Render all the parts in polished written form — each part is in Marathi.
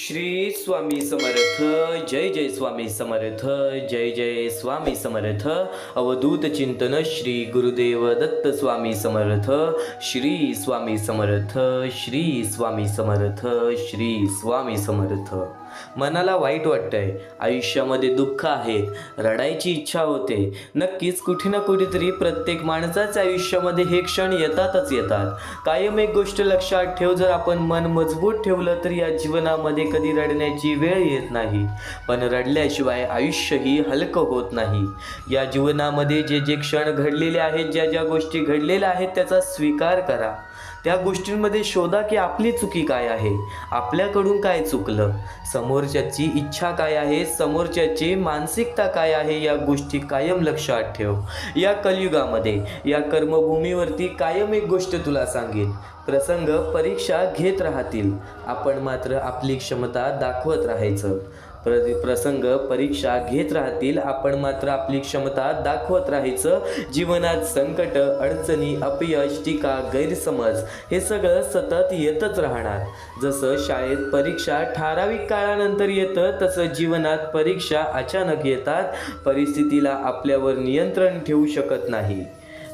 श्री स्वामी समर्थ. जय जय स्वामी समर्थ. जय जय स्वामी समर्थ. अवधूत चिंतन श्री गुरुदेव दत्त स्वामी समर्थ. श्री स्वामी समर्थ. श्री स्वामी समर्थ. श्री स्वामी समर्थ. मनाला वाईट वाटतंय, आयुष्यामध्ये दुःख आहे, रडायची इच्छा होते. नक्कीच कुठे ना कुठेतरी प्रत्येक माणसाच्या आयुष्यामध्ये हे क्षण येतातच येतात. कायम एक गोष्ट लक्षात ठेव, जर आपण मन मजबूत ठेवलं तर या जीवनामध्ये कधी रडण्याची वेळ येत नाही. पण रडल्याशिवाय आयुष्यही हलकं होत नाही. या जीवनामध्ये जे जे क्षण घडलेले आहेत, ज्या ज्या गोष्टी घडलेल्या आहेत त्याचा स्वीकार करा. त्या गोष्टींमध्ये शोधा की आपली चुकी काय आहे, आपल्याकडून काय चुकलं, समोरच्याची इच्छा काय आहे, समोरच्याची मानसिकता काय आहे. या गोष्टी कायम लक्षात ठेव. या कलियुगामध्ये, या कर्मभूमीवरती कायम एक गोष्ट तुला सांगेन, प्रसंग परीक्षा घेत राहतील, आपण मात्र आपली क्षमता दाखवत राहायचं. प्रसंग परीक्षा घेत राहतील, आपण मात्र आपली क्षमता दाखवत राहायचं. जीवनात संकट, अडचणी, अपयश, टीका, गैरसमज हे सगळं सतत येतच राहणार. जसं शाळेत परीक्षा ठराविक काळानंतर येतं, तसं जीवनात परीक्षा अचानक येतात. परिस्थितीला आपल्यावर नियंत्रण ठेवू शकत नाही.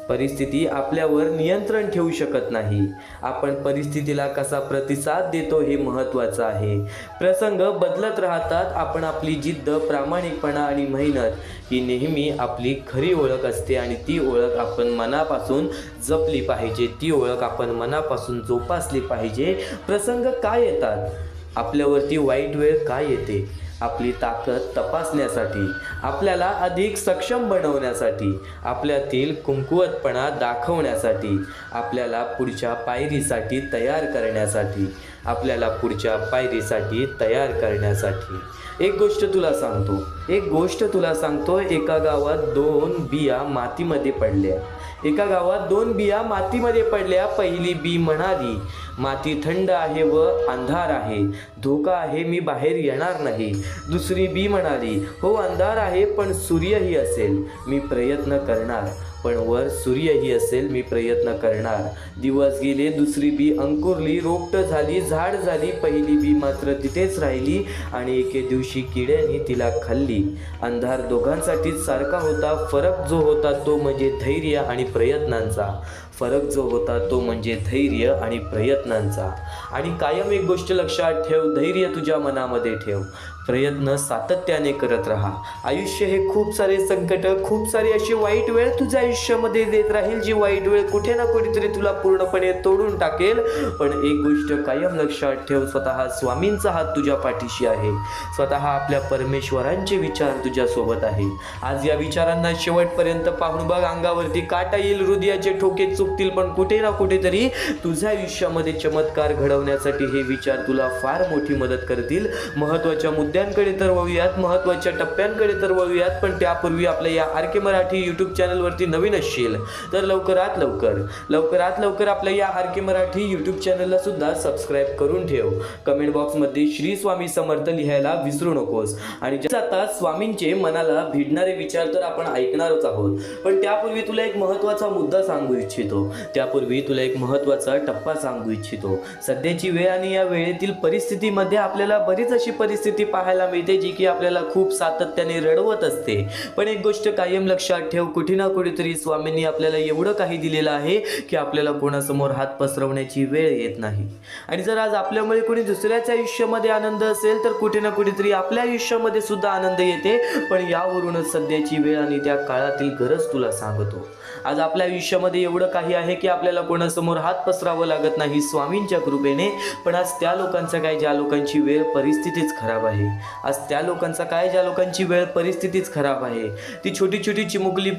परिस्थिती आपल्यावर नियंत्रण ठेवू शकत नाही. आपण परिस्थितीला कसा प्रतिसाद देतो हे महत्त्वाचं आहे. प्रसंग बदलत राहतात. आपण आपली जिद्द, प्रामाणिकपणा आणि मेहनत ही नेहमी आपली खरी ओळख असते आणि ती ओळख आपण मनापासून जपली पाहिजे. ती ओळख आपण मनापासून जोपासली पाहिजे. प्रसंग काय येतात, आपल्यावरती वाईट वेळ काय येते, आपली ताकद तपासण्यासाठी, आपल्याला अधिक सक्षम बनवण्यासाठी, आपल्यातील कमकुवतपणा दाखवण्यासाठी, आपल्याला पुढच्या पायरीसाठी तयार करण्यासाठी, आपल्याला पुढच्या पायरीसाठी तयार करण्यासाठी. एक गोष्ट तुला सांगतो, एका गावात दोन बिया मातीमध्ये पडल्या. पहिली बी म्हणाली, माती थंड आहे व अंधार आहे, धोका आहे, मी बाहेर येणार नाही. दुसरी बी म्हणाली, हो अंधार आहे पण सूर्यही असेल, मी प्रयत्न करणार. पण वर सूर्यही असेल, मी प्रयत्न करणार. दिवस गेले, दुसरी बी अंकुरली, रोपट झाली, झाड झाली. पहिली बी मात्र तिथेच राहिली आणि एके दिवशी किड्याने तिला खाल्ली. अंधार दोघांसाठीच सारखा होता. फरक जो होता तो म्हणजे धैर्य आणि प्रयत्नांचा. आणि कायम एक गोष्ट लक्षात ठेव, धैर्य तुझ्या मनामध्ये ठेव, प्रयत्न सातत्याने करत राहा. आयुष्य हे खूप सारे संकट, खूप सारी अशी वाईट वेळ तुझ्या आयुष्यामध्ये देत राहील, जी वाईट वेळ कुठे ना कुठेतरी तुला पूर्णपणे तोडून टाकेल. पण एक गोष्ट कायम लक्षात ठेव, स्वतः स्वामींचा हात तुझ्या पाठीशी आहे. स्वतः आपल्या परमेश्वरांचे विचार तुझ्या सोबत आहे. आज या विचारांना शेवटपर्यंत पाहून बघ, अंगावरती काटा येईल, हृदयाचे ठोके चुकतील, पण कुठे ना कुठेतरी तुझ्या आयुष्यामध्ये चमत्कार घडवण्यासाठी हे विचार तुला फार मोठी मदत करतील. महत्त्वाच्या मुद्द्यांकडे तर वळूयात, महत्त्वाच्या टप्प्यांकडे तर वळूयात. पण त्यापूर्वी आपल्या या आर के मराठी यूट्यूब चॅनलवरती नवीन असशील तर लवकरात लवकर आपल्या या आर के मराठी यूट्यूब चॅनलला सुद्धा सबस्क्राईब करून ठेव. कमेंट बॉक्समध्ये श्री स्वामी समर्थ लिहायला विसरू नकोस. आणि आता स्वामींचे मनाला भिडणारे विचार तर आपण ऐकणारच आहोत. पण त्यापूर्वी तुला एक महत्त्वाचा मुद्दा सांगू इच्छितो, एक महत्त्वाचा टप्पा सांगू इच्छितो. सध्याची वेळ आणि या वेळेतील परिस्थितीमध्ये आपल्याला बरीच अशी परिस्थिती पाहायला मिळते जी की आपल्याला खूप सातत्याने रडवत असते. पण एक गोष्ट कायम लक्षात ठेव, कुठे ना कुठेतरी स्वामींनी आपल्याला एवढं काही दिलेलं आहे की आपल्याला कोणासमोर हात पसरवण्याची वेळ येत नाही. आणि जर आज आपल्यामुळे कोणी दुसऱ्याच्या आयुष्यामध्ये आनंद असेल तर कुठे ना कुठेतरी आपल्या आयुष्यामध्ये सुद्धा आनंद येते. पण यावरूनच सध्याची वेळ आणि त्या काळातील गरज तुला सांगतो. आज आपल्या आयुष्यामध्ये एवढं काही आहे की आपल्याला कोणासमोर हात पसरावं लागत नाही स्वामींच्या कृपेने. पण आज त्या लोकांचं काय, ज्या लोकांची वेळ परिस्थितीच खराब आहे. आज त्या लोकांचा काय, ज्या लोकांची वेळ परिस्थितीच खराब आहे. ती छोटी छोटी चिमुकली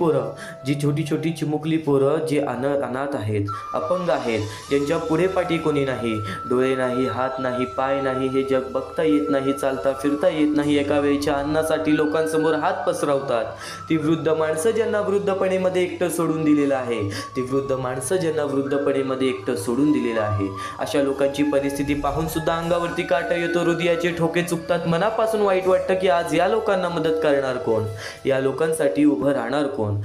पोरं जे अनाथ आहेत, अपंग आहेत, ज्यांच्या पुढे पाठी कोणी नाही, डोळे नाही, हात नाही, पाय नाही, हे जग बघता येत नाही, चालता फिरता येत नाही, एका वेळच्या अन्नासाठी लोकांसमोर हात पसरवतात. ती वृद्ध माणसं ज्यांना वृद्धपणेमध्ये एकटं सोडून सोडून दिलेलं आहे, ती वृद्ध माणसं ज्यांना वृद्धपणेमध्ये एकटं सोडून दिलेलं आहे, अशा लोकांची परिस्थिती पाहून सुद्धा अंगावरती काटा येतो, हृदयाचे ठोके चुकतात, मनापासून वाईट वाटतं की आज या लोकांना मदत करणार कोण, या लोकांसाठी उभं राहणार कोण.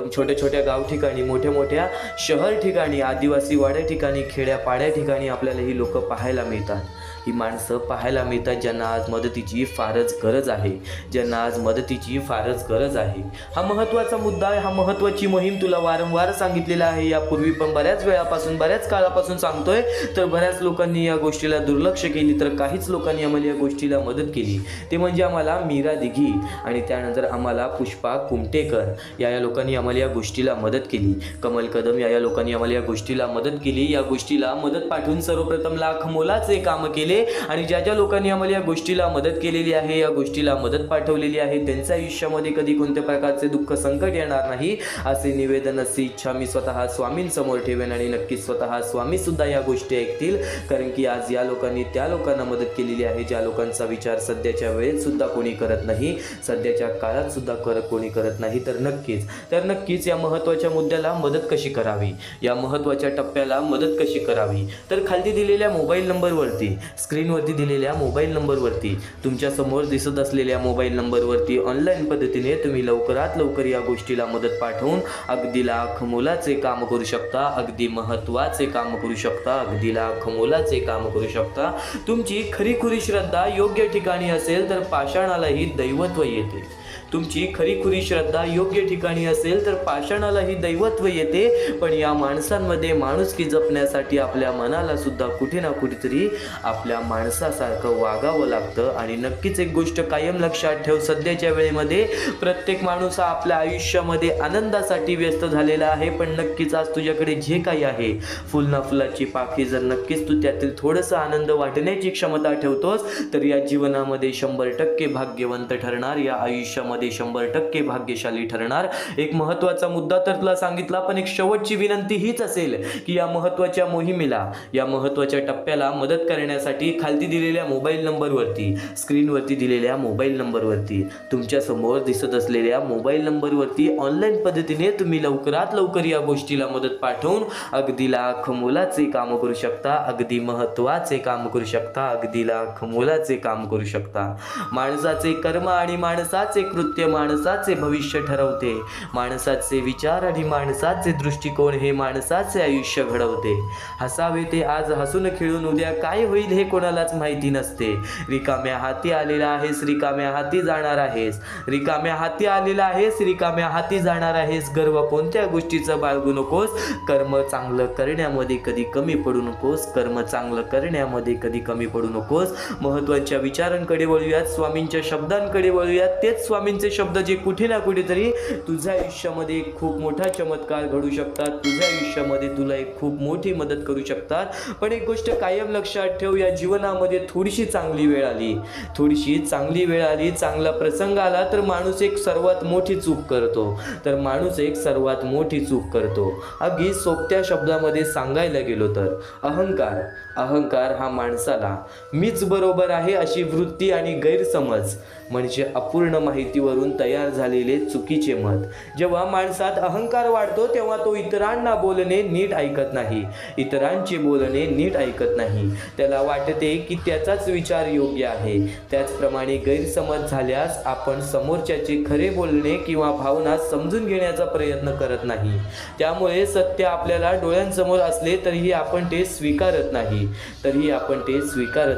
छोट्या छोट्या गाव ठिकाणी, मोठ्या मोठ्या शहर ठिकाणी, आदिवासी वाड्या ठिकाणी, खेड्यापाड्या ठिकाणी आपल्याला ही लोक पाहायला मिळतात. ही माणसं पाहायला मिळतात ज्यांना आज मदतीची फारच गरज आहे, ज्यांना आज मदतीची फारच गरज आहे. हा महत्त्वाचा मुद्दा आहे, हा महत्त्वाची मोहीम तुला वारंवार सांगितलेला आहे, यापूर्वी पण बऱ्याच वेळापासून, बऱ्याच काळापासून सांगतोय. तर बऱ्याच लोकांनी या गोष्टीला दुर्लक्ष केली, तर काहीच लोकांनी आम्हाला या गोष्टीला मदत केली. ते म्हणजे आम्हाला मीरा दिघी आणि त्यानंतर आम्हाला पुष्पा कुमटेकर या लोकांनी आम्हाला या गोष्टीला मदत केली. कमल कदम या लोकांनी आम्हाला या गोष्टीला मदत केली. या गोष्टीला मदत पाठवून सर्वप्रथम लाख मोलाचे काम केले आणि ज्या ज्या लोकांनी आम्हाला या गोष्टीला मदत केलेली आहे, या गोष्टीला मदत पाठवलेली आहे, त्यांच्या आयुष्यामध्ये कधी कोणत्या प्रकारचे दुःख संकट येणार नाही असे निवेदन, अशी इच्छा मी स्वतः स्वामींसमोर ठेवेन आणि नक्कीच स्वतः स्वामी सुद्धा या गोष्टी ऐकतील. कारण की आज या लोकांनी त्या लोकांना मदत केलेली आहे ज्या लोकांचा विचार सध्याच्या वेळेत सुद्धा कोणी करत नाही, सध्याच्या काळात सुद्धा कोणी करत नाही. तर नक्कीच या महत्त्वाच्या मुद्द्याला मदत कशी करावी, या महत्त्वाच्या टप्प्याला मदत कशी करावी, तर खाली दिलेल्या मोबाईल नंबरवरती, स्क्रीनवरती दिलेल्या मोबाईल नंबरवरती, तुमच्या समोर दिसत असलेल्या मोबाईल नंबरवरती ऑनलाईन पद्धतीने तुम्ही लवकरात लवकर या गोष्टीला मदत पाठवून अगदी लाख मोलाचे काम करू शकता, अगदी महत्त्वाचे काम करू शकता, अगदी लाख मोलाचे काम करू शकता. तुमची खरीखुरी श्रद्धा योग्य ठिकाणी असेल तर पाषाणालाही दैवत्व येते. तुमची खरीखुरी श्रद्धा योग्य ठिकाणी असेल तर पाषाणालाही दैवत्व येते. पण या माणसांमध्ये माणुसकी जपण्यासाठी आपल्या मनाला सुद्धा कुठे ना कुठेतरी आपल्या माणसासारखं वागावं लागतं. आणि नक्कीच एक गोष्ट कायम लक्षात ठेव, सध्याच्या वेळेमध्ये प्रत्येक माणूस हा आपल्या आयुष्यामध्ये आनंदासाठी व्यस्त झालेला आहे. पण नक्कीच आज तुझ्याकडे जे काही आहे, फुलना फुलाची पाखी, जर नक्कीच तू त्यातील थोडंसं आनंद वाटण्याची क्षमता ठेवतोस तर या जीवनामध्ये 100% भाग्यवंत ठरणार, या आयुष्यामध्ये 100% भाग्यशाली ठरणार. एक महत्त्वाचा मुद्दा तर तुला सांगितला, पण एक शेवटची विनंती हीच असेल की या महत्त्वाच्या मोहिमेला, या महत्त्वाच्या टप्प्याला मदत करण्यासाठी खाली दिलेल्या मोबाईल नंबरवरती, स्क्रीनवरती दिलेल्या मोबाईल नंबरवरती, तुमच्या समोर दिसत असलेल्या मोबाईल नंबरवरती ऑनलाईन पद्धतीने तुम्ही लवकरात लवकर या गोष्टीला मदत पाठवून अगदी लाख मोलाचे काम करू शकता, अगदी महत्त्वाचे काम करू शकता, अगदी लाख मोलाचे काम करू शकता. माणसाचे कर्म आणि माणसाचे कृत्य माणसाचे भविष्य ठरवते, माणसाचे विचार आणि माणसाचे दृष्टिकोन हे माणसाचे आयुष्य घडवते. हसावे ते आज हसून खेळून उद्या काय होईल हे कोणालाच माहिती नसते. रिकाम्या हाती आलेला आहेस, रिकाम्या हाती जाणार आहेस, रिकाम्या हाती आलेला आहेस, रिकाम्या हाती जाणार आहेस. गर्व कोणत्या गोष्टीचं बाळगू नकोस, कर्म चांगलं करण्यामध्ये कधी कमी पडू नकोस, कर्म चांगलं करण्यामध्ये कधी कमी पडू नकोस. महत्त्वाच्या विचारांकडे वळूयात, स्वामींच्या शब्दांकडे वळूयात. तेच स्वामींचे शब्द जे कुठे ना कुठेतरी तुझ्या आयुष्यामध्ये खूप मोठा चमत्कार घडू शकतात, तुझ्या आयुष्यामध्ये तुला एक खूप मोठी मदत करू शकतात. पण एक गोष्ट कायम लक्षात ठेव, या जीवनामध्ये थोडीशी चांगली वेळ आली, थोडीशी चांगली वेळ आली, चांगला प्रसंग आला तर माणूस एक सर्वात मोठी चूक करतो, तर माणूस एक सर्वात मोठी चूक करतो. अगदी सोप्या शब्दामध्ये सांगायला गेलो तर अहंकार हा माणसाला मीच बरोबर आहे अशी वृत्ती आणि गैरसमज म्हणजे अपूर्ण माहितीवरून तयार झालेले चुकीचे मत. जेव्हा माणसात अहंकार वाढतो तेव्हा तो इतरांना बोलणे नीट ऐकत नाही, इतरांचे बोलणे नीट ऐकत नाही. त्याला वाटते की त्याचाच विचार योग्य आहे. त्याचप्रमाणे गैरसमज झाल्यास आपण समोरच्याचे खरे बोलणे किंवा भावना समजून घेण्याचा प्रयत्न करत नाही. त्यामुळे सत्य आपल्याला डोळ्यांसमोर असले तरीही आपण ते स्वीकारत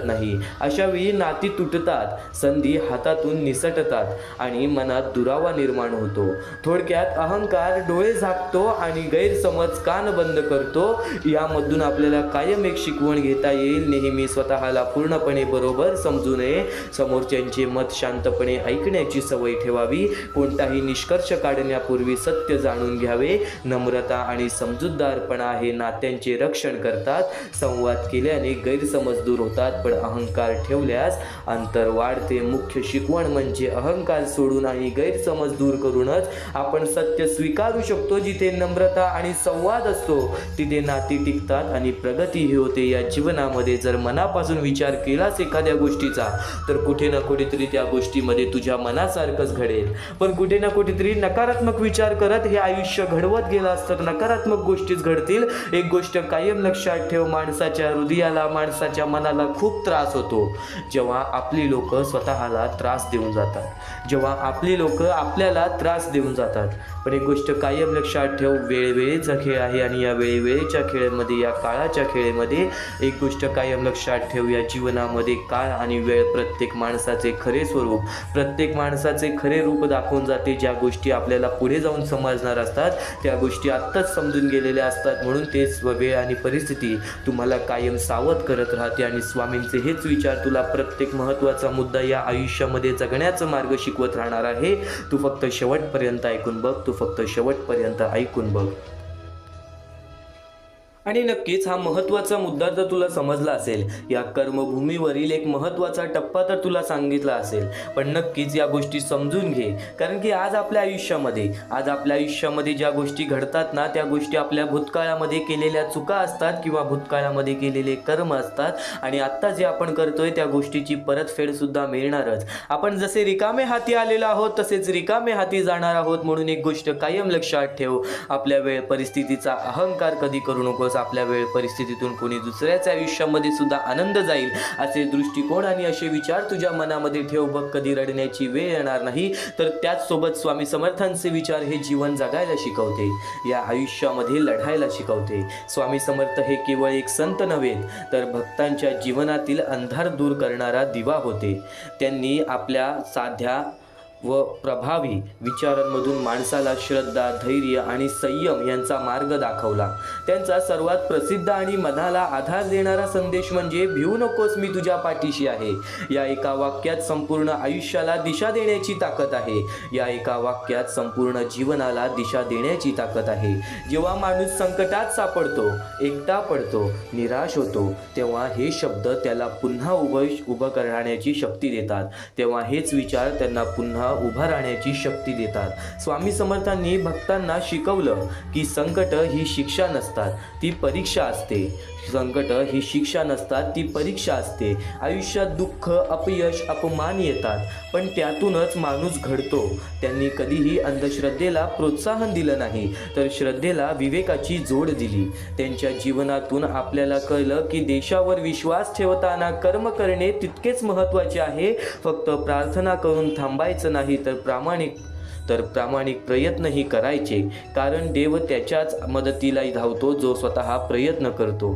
नाही. अशा वेळी नाती तुटतात, संधी हातातून निसटतात आणि मनात दुरावा निर्माण होतो. थोडक्यात अहंकार डोळे झाकतो आणि गैरसमज कान बंद करतो. यामधून आपल्याला कायम एक शिकवण घेता येईल, नेहमी स्वतःला पूर्णपणे बरोबर समजू नये, समोरच्यांचे मत शांतपणे ऐकण्याची सवय ठेवावी. कोणताही निष्कर्ष काढण्यापूर्वी सत्य जाणून घ्यावे. नम्रता आणि समजूतदारपणा हे नात्यांचे रक्षण करतात. संवाद केल्याने गैरसमज दूर होतात, पण अहंकार ठेवल्यास अंतर वाढते. मुख्य शिकवण म्हणजे अहंकार सोडून आणि गैरसमज दूर करूनच आपण सत्य स्वीकारू शकतो. जिथे नम्रता आणि संवाद असतो तिथे नाती टिकतात आणि प्रगतीही होते. या जीवनामध्ये जर मनापासून विचार केलास एखाद्या गोष्टीचा तर कुठे ना कुठेतरी त्या गोष्टीमध्ये तुझ्या मनासारखंच घडेल. पण कुठे ना कुठेतरी नकारात्मक विचार करत हे आयुष्य घडवत गेलास तर नकारात्मक गोष्टीच घडतील. एक गोष्ट कायम लक्षात ठेव, माणसाच्या हृदयाला, माणसाच्या मनाला खूप त्रास होतो जेव्हा आपली लोक स्वतःला त्रास देऊन जातात, जेव्हा आपली लोक आपल्याला त्रास देऊन जातात. पण एक गोष्ट कायम लक्षात ठेव, वेळेचा खेळ आहे आणि या वेळेच्या खेळामध्ये, या काळाच्या खेळामध्ये एक गोष्ट कायम लक्षात ठेव, या जीवनामध्ये काळ आणि वेळ प्रत्येक माणसाचे खरे स्वरूप, प्रत्येक माणसाचे खरे रूप दाखवून जाते. ज्या गोष्टी आपल्याला पुढे जाऊन समजणार असतात त्या गोष्टी आत्ताच समजून गेलेल्या असतात. म्हणून तेच वेळ आणि परिस्थिती तुम्हाला कायम सावध करत राहते आणि स्वामींचे हेच विचार तुला प्रत्येक महत्त्वाचा मुद्दा या आयुष्यामध्ये जगण्याचा मार्ग शिकवत राहणार आहे. तू फक्त शेवटपर्यंत ऐकून बघ, तू फक्त शेवटपर्यंत ऐकून बघ. आणि नक्कीच हा महत्त्वाचा मुद्दा जर तुला समजला असेल, या कर्मभूमीवरील एक महत्त्वाचा टप्पा तर तुला सांगितला असेल, पण नक्कीच या गोष्टी समजून घे. कारण की आज आपल्या आयुष्यामध्ये ज्या गोष्टी घडतात ना, त्या गोष्टी आपल्या भूतकाळामध्ये केलेल्या चुका असतात किंवा भूतकाळामध्ये केलेले कर्म असतात आणि आत्ता जे आपण करतोय त्या गोष्टीची परतफेडसुद्धा मिळणारच. आपण जसे रिकामे हाती आलेलो आहोत तसेच रिकामे हाती जाणार आहोत. म्हणून एक गोष्ट कायम लक्षात ठेव, आपल्या वेळ परिस्थितीचा अहंकार कधी करू नकोस. आपल्या वेळ परिस्थितीतून कोणी दुसऱ्याच्या आयुष्यामध्ये सुद्धा आनंद जाईल असे दृष्टिकोन आणि असे विचार तुझ्या मनामध्ये ठेव. बघ, कधी रडण्याची वेळ येणार नाही. तर त्याचसोबत स्वामी समर्थांचे विचार हे जीवन जगायला शिकवते, या आयुष्यामध्ये लढायला शिकवते. स्वामी समर्थ हे केवळ एक संत नव्हेत तर भक्तांच्या जीवनातील अंधार दूर करणारा दिवा होते. त्यांनी आपल्या साध्या व प्रभावी विचारांमधून माणसाला श्रद्धा, धैर्य आणि संयम यांचा मार्ग दाखवला. त्यांचा सर्वात प्रसिद्ध आणि मनाला आधार देणारा संदेश म्हणजे भिवू नकोस, मी तुझ्या पाठीशी आहे. या एका वाक्यात संपूर्ण आयुष्याला दिशा देण्याची ताकद आहे. या एका वाक्यात संपूर्ण जीवनाला दिशा देण्याची ताकद आहे. जेव्हा माणूस संकटात सापडतो, एकटा पडतो, निराश होतो, तेव्हा हे शब्द त्याला पुन्हा उभं राहण्याची शक्ती देतात. तेव्हा हेच विचार त्यांना पुन्हा उभा राहण्याची शक्ती देतात. स्वामी समर्थांनी भक्तांना शिकवलं की संकट ही शिक्षा नसतात, ती परीक्षा असते. संकट ही शिक्षा नसतात, ती परीक्षा असते. आयुष्यात दुःख, अपयश, अपमान येतात, पण त्यातूनच माणूस घडतो. त्यांनी कधीही अंधश्रद्धेला प्रोत्साहन दिलं नाही, तर श्रद्धेला विवेकाची जोड दिली. त्यांच्या जीवनातून आपल्याला कळलं की देशावर विश्वास ठेवताना कर्म करणे तितकेच महत्त्वाचे आहे. फक्त प्रार्थना करून थांबायचं नाही, तर प्रामाणिक प्रयत्नही करायचे. कारण देव त्याच्याच मदतीला धावतो जो स्वतः प्रयत्न करतो.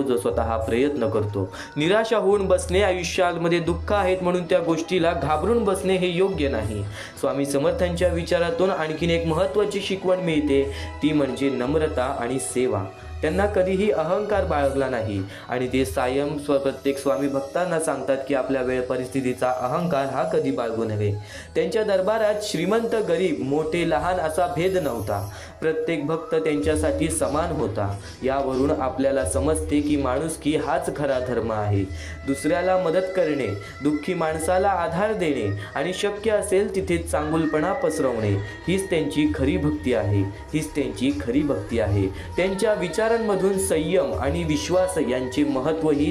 जो स्वतः प्रयत्न करतो. निराशा होऊन बसणे, आयुष्यामध्ये दुःख आहेत म्हणून त्या गोष्टीला घाबरून बसणे हे योग्य नाही. स्वामी समर्थांच्या विचारातून आणखीन एक महत्त्वाची शिकवण मिळते, ती म्हणजे नम्रता आणि सेवा. त्यांना कधीही अहंकार बाळगला नाही आणि ते प्रत्येक स्वामी भक्तांना सांगतात की आपल्या वेळ परिस्थितीचा अहंकार हा कधी बाळगू नये. त्यांच्या दरबारात श्रीमंत, गरीब, मोठे, लहान असा भेद नव्हता. प्रत्येक भक्त त्यांच्यासाठी समान होता. यावरून आपल्याला समजते की माणुसकी हाच खरा धर्म आहे. दुसऱ्याला मदत करणे, दुःखी माणसाला आधार देणे आणि शक्य असेल तिथे चांगुलपणा पसरवणे हीच त्यांची खरी भक्ती आहे. त्यांच्या विचारांमधून संयम आणि विश्वास यांचे महत्त्वही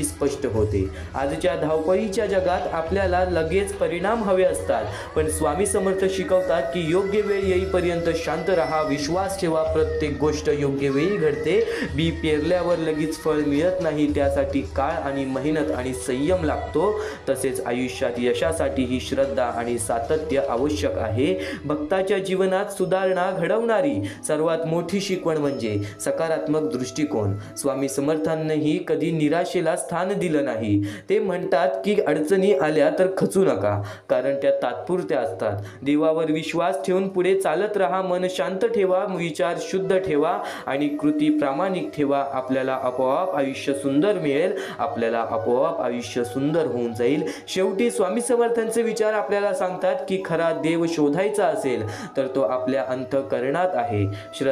स्पष्ट होते. आजच्या धावपळीच्या जगात आपल्याला लगेच परिणाम हवे असतात, पण स्वामी समर्थ शिकवतात की योग्य वेळ येईपर्यंत शांत राहा, विश्वास ठेवा. प्रत्येक गोष्ट योग्य वेळी घडते. बी पेरल्यावर लगेच फळ मिळत नाही, त्यासाठी काळ आणि मेहनत आणि संयम लागतो. तसेच आयुष्यात यशासाठी ही श्रद्धा आणि सातत्य आवश्यक आहे. भक्ताच्या जीवनात सुधारणा घडवणारी सर्वात मोठी शिकवण म्हणजे सकारात्मक दृष्टिकोन. स्वामी समर्थांनीही कधी निराशेला स्थान दिलं नाही. ते म्हणतात की अडचणी आल्या तर खचू नका, कारण त्या तात्पुरत्या असतात. देवावर विश्वास ठेवून पुढे चालत राहा. मन शांत ठेवा, विचार शुद्ध ठेवा आणि कृती प्रामाणिक ठेवा. आपल्याला आपोआप आयुष्य सुंदर मिळेल, आपल्याला आपोआप आयुष्य सुंदर होऊन जाईल. शेवटी स्वामी समर्थांचे विचार आपल्याला सांगतात की खरा देव शोधायचा असेल तर तो आपल्या अंतःकरणात आहे.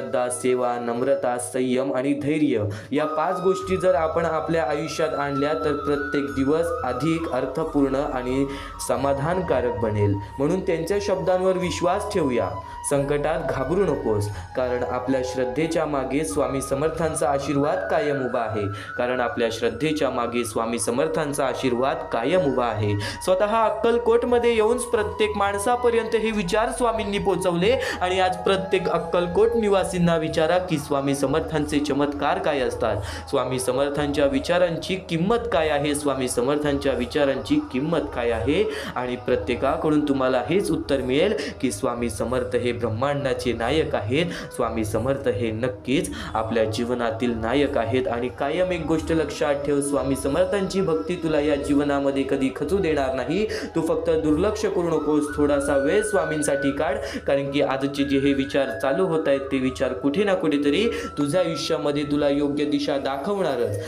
श्रद्धा, सेवा, नम्रता, संयम आणि धैर्य या 5 गोष्टी जर आपण आपल्या आयुष्यात आणल्या तर प्रत्येक दिवस अधिक अर्थपूर्ण आणि समाधानकारक बनेल. म्हणून त्यांच्या शब्दांवर विश्वास ठेवूया. संकटात घाबरू नकोस, कारण आपल्या श्रद्धेच्या मागे स्वामी समर्थांचा आशीर्वाद कायम उभा आहे. कारण आपल्या श्रद्धेच्या मागे स्वामी समर्थांचा आशीर्वाद कायम उभा आहे. स्वतः अक्कलकोटमध्ये येऊन प्रत्येक माणसापर्यंत हे विचार स्वामींनी पोचवले आणि आज प्रत्येक अक्कलकोट निवासींना विचारा की स्वामी समर्थांचे चमत्कार काय असतात, स्वामी समर्थांच्या विचारांची किंमत काय आहे, स्वामी समर्थांच्या विचारांची किंमत काय आहे. आणि प्रत्येकाकडून तुम्हाला हेच उत्तर मिळेल की स्वामी समर्थ हे ब्रह्मांडाचे नायक आहेत. स्वामी समर्थ हे नक्कीच आपल्या जीवनातील नायक आहेत. आणि कायम एक गोष्ट लक्षात ठेव, स्वामी समर्थांची भक्ती तुला या जीवनामध्ये कधी खचू देणार नाही. तू फक्त दुर्लक्ष करू नकोस, थोडासा वेळ स्वामींसाठी काढ, कारण की आजचे जे हे विचार चालू होत आहेत ते विचार कुठे ना कुठेतरी तुझ्या आयुष्यामध्ये तुला योग्य दिशा दाखवणारच.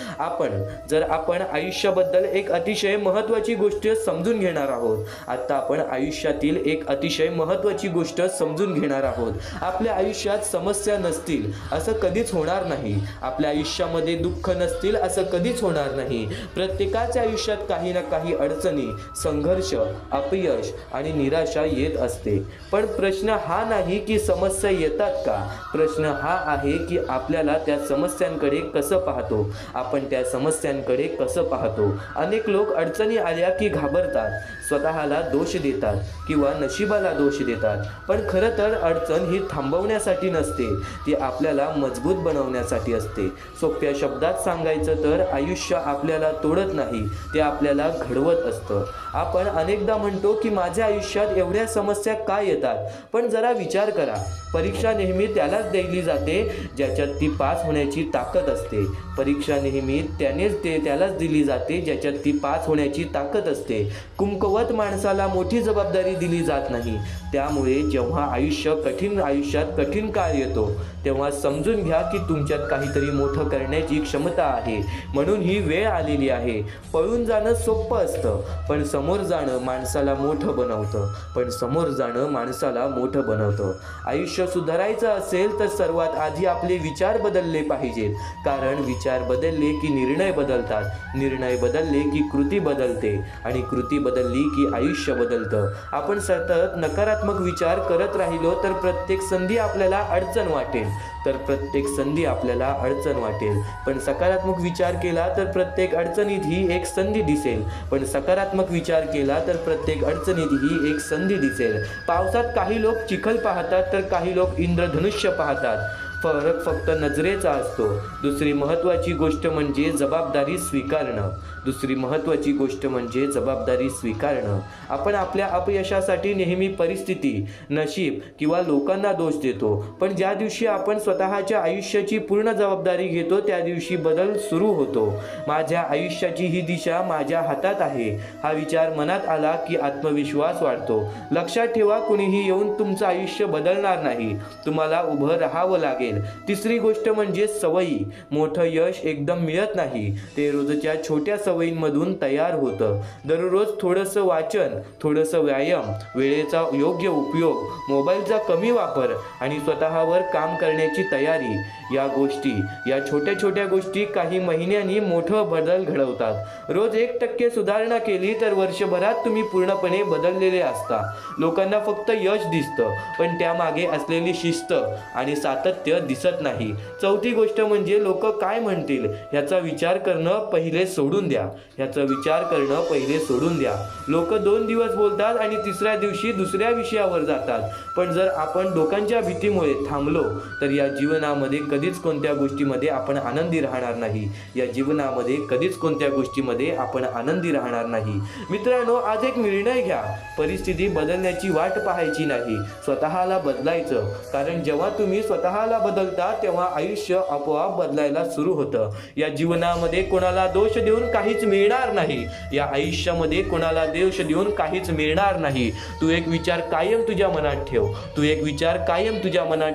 आपण आयुष्याबद्दल एक अतिशय महत्त्वाची गोष्ट समजून घेणार आहोत. आता आपण आयुष्यातील एक अतिशय महत्त्वाची गोष्ट समजून घेणार आहोत. आपल्या आयुष्यात समस्या नसतील असं कधीच होणार नाही. आपल्या आयुष्यामध्ये दुःख नसतील असं कधीच होणार नाही. प्रत्येकाच्या आयुष्यात काही ना काही अडचणी, संघर्ष, अपयश आणि निराशा येत असते. पण प्रश्न हा नाही की समस्या येतात का, प्रश्न हा आहे की आपल्याला त्या समस्यांकडे कसं पाहतो, आपण त्या समस्यांकडे कसं पाहतो. अनेक लोक अडचणी आल्या की घाबरतात, स्वतःला दोष देतात किंवा नशिबाला दोष देतात. पण खरं तर अडचण ही थांबवण्यासाठी नसते, ती आपल्याला मजबूत बनवण्यासाठी असते. सोप्या शब्दात सांगायचं तर आयुष्य आपल्याला तोडत नाही, ते आपल्याला घडवत असतं. आपण अनेकदा म्हणतो की माझ्या आयुष्यात एवढ्या समस्या का येतात, पण जरा विचार करा. परीक्षा नेहमी त्यालाच दिली जाते ज्याच्यात ती पास होण्याची ताकद असते. परीक्षा नेहमी त्यालाच दिली जाते ज्याच्यात ती पास होण्याची ताकद असते. कुमकुवत माणसाला मोठी जबाबदारी दिली जात नाही. त्यामुळे जेव्हा आयुष्यात कठीण काळ येतो तेव्हा समजून घ्या की तुमच्यात काहीतरी मोठं करण्याची क्षमता आहे. म्हणून ही वेळ आलेली आहे. पळून जाणं सोपं असतं, पण समोर जाणं माणसाला मोठं बनवतं. आयुष्य सुधारायचं असेल तर सर्वात आधी आपले विचार बदलले पाहिजेत. कारण विचार बदलले की निर्णय बदलतात, निर्णय बदलले की कृती बदलते आणि कृती बदलली की आयुष्य बदलतं. आपण सतत नकारात्मक विचार करत राहिलो तर प्रत्येक संधी आपल्याला अडचण वाटेल. पण सकारात्मक विचार केला तर प्रत्येक अडचणीत ही एक संधी दिसेल. पावसात काही लोक चिखल पाहतात तर काही लोक इंद्रधनुष्य पाहतात. फरक फक्त नजरेचा असतो. दुसरी महत्त्वाची गोष्ट म्हणजे जबाबदारी स्वीकारणं. आपण आपल्या अपयशासाठी नेहमी परिस्थिती, नशीब किंवा लोकांना दोष देतो. पण ज्या दिवशी आपण स्वतःच्या आयुष्याची पूर्ण जबाबदारी घेतो त्या दिवशी बदल सुरू होतो. माझ्या आयुष्याची ही दिशा माझ्या हातात आहे हा विचार मनात आला की आत्मविश्वास वाढतो. लक्षात ठेवा, कुणीही येऊन तुमचं आयुष्य बदलणार नाही, तुम्हाला उभं राहावं लागेल. तिसरी गोष्ट म्हणजे सवयी. मोठं यश एकदम मिळत नाही, ते रोजच्या छोट्या सवयींमधून तयार होतं. दररोज थोडंसं वाचन, थोडंसं व्यायाम, वेळेचा योग्य उपयोग, मोबाईलचा कमी वापर आणि स्वतःवर काम करण्याची तयारी, या छोट्या गोष्टी काही महिन्यांनी मोठं बदल घडवतात. रोज 1% सुधारणा केली तर वर्षभरात तुम्ही पूर्णपणे बदललेले असता. लोकांना फक्त यश दिसतं, पण त्यामागे असलेली शिस्त आणि सातत्य दिसत नाही. चौथी गोष्ट म्हणजे लोक काय म्हणतील ह्याचा विचार करणं पहिले सोडून द्या. लोक 2 दिवस बोलतात आणि तिसऱ्या दिवशी दुसऱ्या विषयावर जातात. पण जर आपण लोकांच्या भीतीमुळे थांबलो तर या जीवनामध्ये कधीच कोणत्या गोष्टीमध्ये आपण आनंदी राहणार नाही. मित्रांनो, आज एक निर्णय घ्या. परिस्थिती बदलण्याची वाट पाहायची नाही, स्वतःला बदलायचं. कारण जेव्हा तुम्ही स्वतःला बदलता तेव्हा आयुष्य आपोआप बदलायला सुरू होतं. या जीवनामध्ये कोणाला दोष देऊन काहीच मिळणार नाही. या आयुष्यामध्ये कोणाला दोष देऊन काहीच मिळणार नाही. तू एक विचार कायम तुझ्या मनात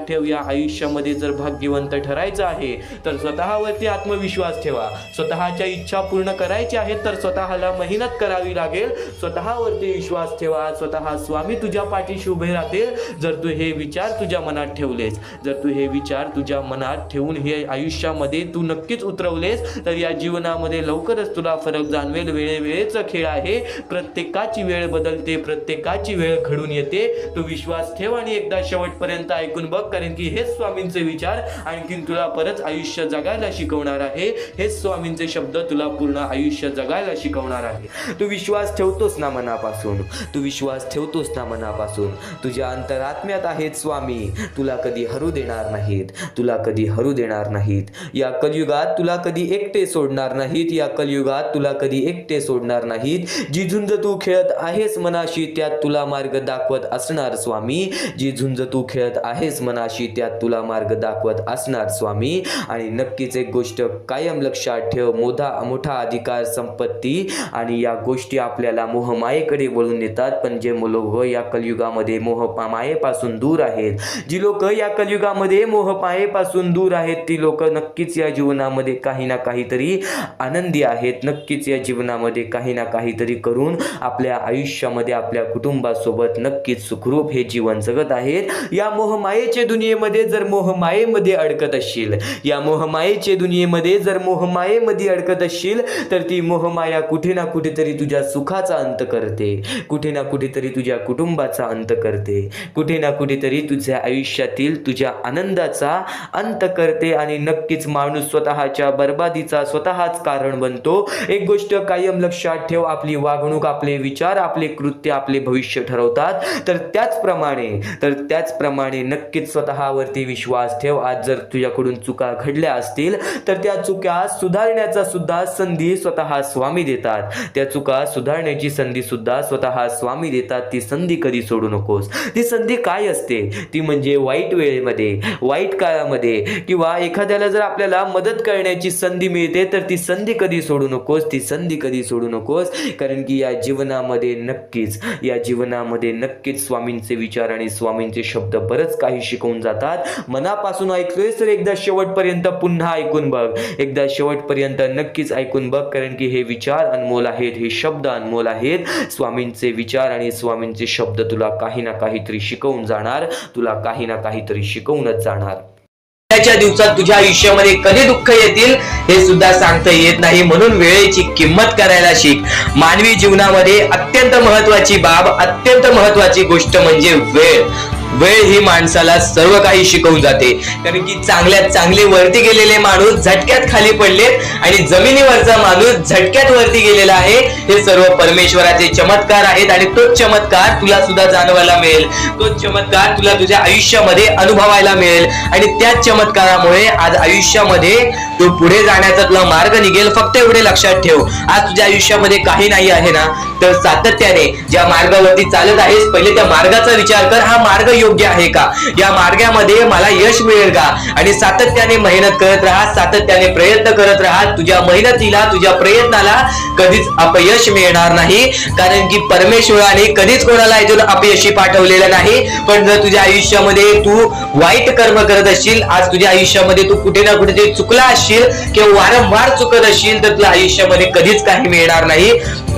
ठेव. या आयुष्यामध्ये जर भाग्यवंत भाग्यवंत ठरायचं आहे तर स्वतःवरती आत्मविश्वास ठेवा. स्वतःच्या इच्छा पूर्ण करायच्या आहेत तर स्वतःला मेहनत करावी लागेल. स्वतःवरती विश्वास ठेवा. स्वतः स्वामी तुझ्या पाठीशी उभे राहतील जर तू हे विचार तुझ्या मनात ठेवलेस. जर तू हे विचार तुझ्या मनात ठेवून हे आयुष्यामध्ये तू नक्कीच उतरवलेस तर या जीवनामध्ये लवकरच तुला फरक जाणवेल. वेळेवेळेचा खेळ आहे. प्रत्येकाची वेळ बदलते, प्रत्येकाची वेळ घडून येते. तू विश्वास ठेव आणि एकदा शेवटपर्यंत ऐकून बघ, कारण की हेच स्वामींचे विचार आणखीन तुला परत आयुष्य जगायला शिकवणार आहे. हेच स्वामींचे शब्द तुला पूर्ण आयुष्य जगायला शिकवणार आहे. तू विश्वास ठेवतोस ना मनापासून? तू विश्वास ठेवतोस ना मनापासून? तुझ्या अंतरात्म्यात आहेत स्वामी. तुला कधी हरू देणार नाहीत. तुला कधी हरू देणार नाहीत. या कलियुगात तुला कधी एकटे सोडणार नाहीत. या कलियुगात तुला कधी एकटे सोडणार नाहीत. जी झुंज तू खेळत आहेस मनाशी त्यात तुला मार्ग दाखवत असणार स्वामी. जी झुंज तू खेळत आहेस मनाशी त्यात तुला मार्ग दाखवत असणार स्वामी. आणि नक्कीच एक गोष्ट कायम लक्षात ठेव, मोठा अधिकार, संपत्ती आणि या गोष्टी आपल्याला मोहमायेकडे वळून येतात. पण जे लोक या कलियुगामध्ये मोहमायेपासून दूर आहेत, जी लोक या कलियुगामध्ये मोहमायेपासून दूर आहेत, ती लोक नक्कीच या जीवनामध्ये काही ना काहीतरी आनंदी आहेत. नक्कीच या जीवनामध्ये काही ना काहीतरी करून आपल्या आयुष्यामध्ये आपल्या कुटुंबासोबत नक्कीच सुखरूप हे जीवन जगत आहेत. या मोहमायेच्या दुनियेमध्ये जर मोहमायेमध्ये अडकत असशील, या मोहमायेच्या दुनियेमध्ये जर मोहमायेमध्ये अडकत असशील तर ती मोहमाया कुठे ना कुठेतरी तुझ्या सुखाचा अंत करते. कुठे ना कुठेतरी तुझ्या कुटुंबाचा अंत करते. कुठे ना कुठेतरी तुझ्या आयुष्यातील तुझ्या आनंदाचा अंत करते. आणि नक्कीच माणूस स्वतःच्या बर्बादीचा स्वतःच कारण बनतो. एक गोष्ट कायम लक्षात ठेव, आपली वागणूक, आपले विचार, आपले कृत्य आपले भविष्य ठरवतात. तर त्याचप्रमाणे नक्कीच स्वतःवरती विश्वास ठेव. आज जर तुझ्याकडून चुका घडल्या असतील तर त्या चुका सुधारण्याचा सुद्धा संधी स्वतः स्वामी देतात. त्या चुका सुधारण्याची संधी सुद्धा स्वतः स्वामी देतात. ती संधी कधी सोडू नकोस. ती संधी काय असते? ती म्हणजे वाईट वेळेमध्ये, वाईट काळामध्ये किंवा एखाद्याला जर आपल्याला मदत करण्याची संधी मिळते तर ती संधी कधी सोडू नकोस. ती संधी कधी सोडू नकोस. कारण की या जीवनामध्ये नक्कीच स्वामींचे विचार आणि स्वामींचे शब्द बरंच काही शिकवून जातात. मनापासून ऐकलोय तर एकदा शेवटपर्यंत पुन्हा ऐकून बघ. एकदा शेवटपर्यंत नक्कीच ऐकून बघ, कारण की हे विचार अनमोल आहेत, हे शब्द अनमोल आहेत. स्वामींचे विचार आणि स्वामींचे शब्द तुला काही ना काहीतरी शिकवून जाणार. तुला काही ना काहीतरी शिकवूनच जाणार. च्या दिवसात तुझ्या आयुष्यामध्ये कधी दुःख येतील हे सुद्धा सांगता येत नाही. म्हणून वेळेची किंमत करायला शिक. मानवी जीवनामध्ये अत्यंत महत्वाची बाब, अत्यंत महत्वाची गोष्ट म्हणजे वेळ. वेळ ही माणसाला सर्व काही शिकवून जाते. कारण की चांगल्यात चांगले वरती गेलेले माणूस झटक्यात खाली पडलेत आणि जमिनीवरचा माणूस झटक्यात वरती गेलेला आहे. हे सर्व परमेश्वराचे चमत्कार आहेत आणि तोच चमत्कार तुला सुद्धा जाणवायला मिळेल. तोच चमत्कार तुला तुझ्या आयुष्यामध्ये अनुभवायला मिळेल आणि त्याच चमत्कारामुळे आज आयुष्यामध्ये तू पुढे जाण्याचा तुला मार्ग निघेल. फक्त एवढे लक्षात ठेव, आज तुझ्या आयुष्यामध्ये काही नाही आहे ना, तर सातत्याने ज्या मार्गावरती चालत आहेस पहिले त्या मार्गाचा विचार कर. हा मार्ग योग्य आहे का? या मार्गामध्ये मला यश मिळेल का? आणि सातत्याने मेहनत करत राहा, सातत्याने प्रयत्न करत राहा. तुझ्या मेहनतीला, तुझ्या प्रयत्नाला कधीच अपयश मिळणार नाही. कारण की परमेश्वराने कधीच कोणाला इथून अपयशी पाठवलेलं नाही. पण जर तुझ्या आयुष्यामध्ये तू वाईट कर्म करत असशील, आज तुझ्या आयुष्यामध्ये तू कुठे ना कुठे चुकला असशील किंवा वारंवार चुकत असशील तर तुला आयुष्यामध्ये कधीच काही मिळणार नाही.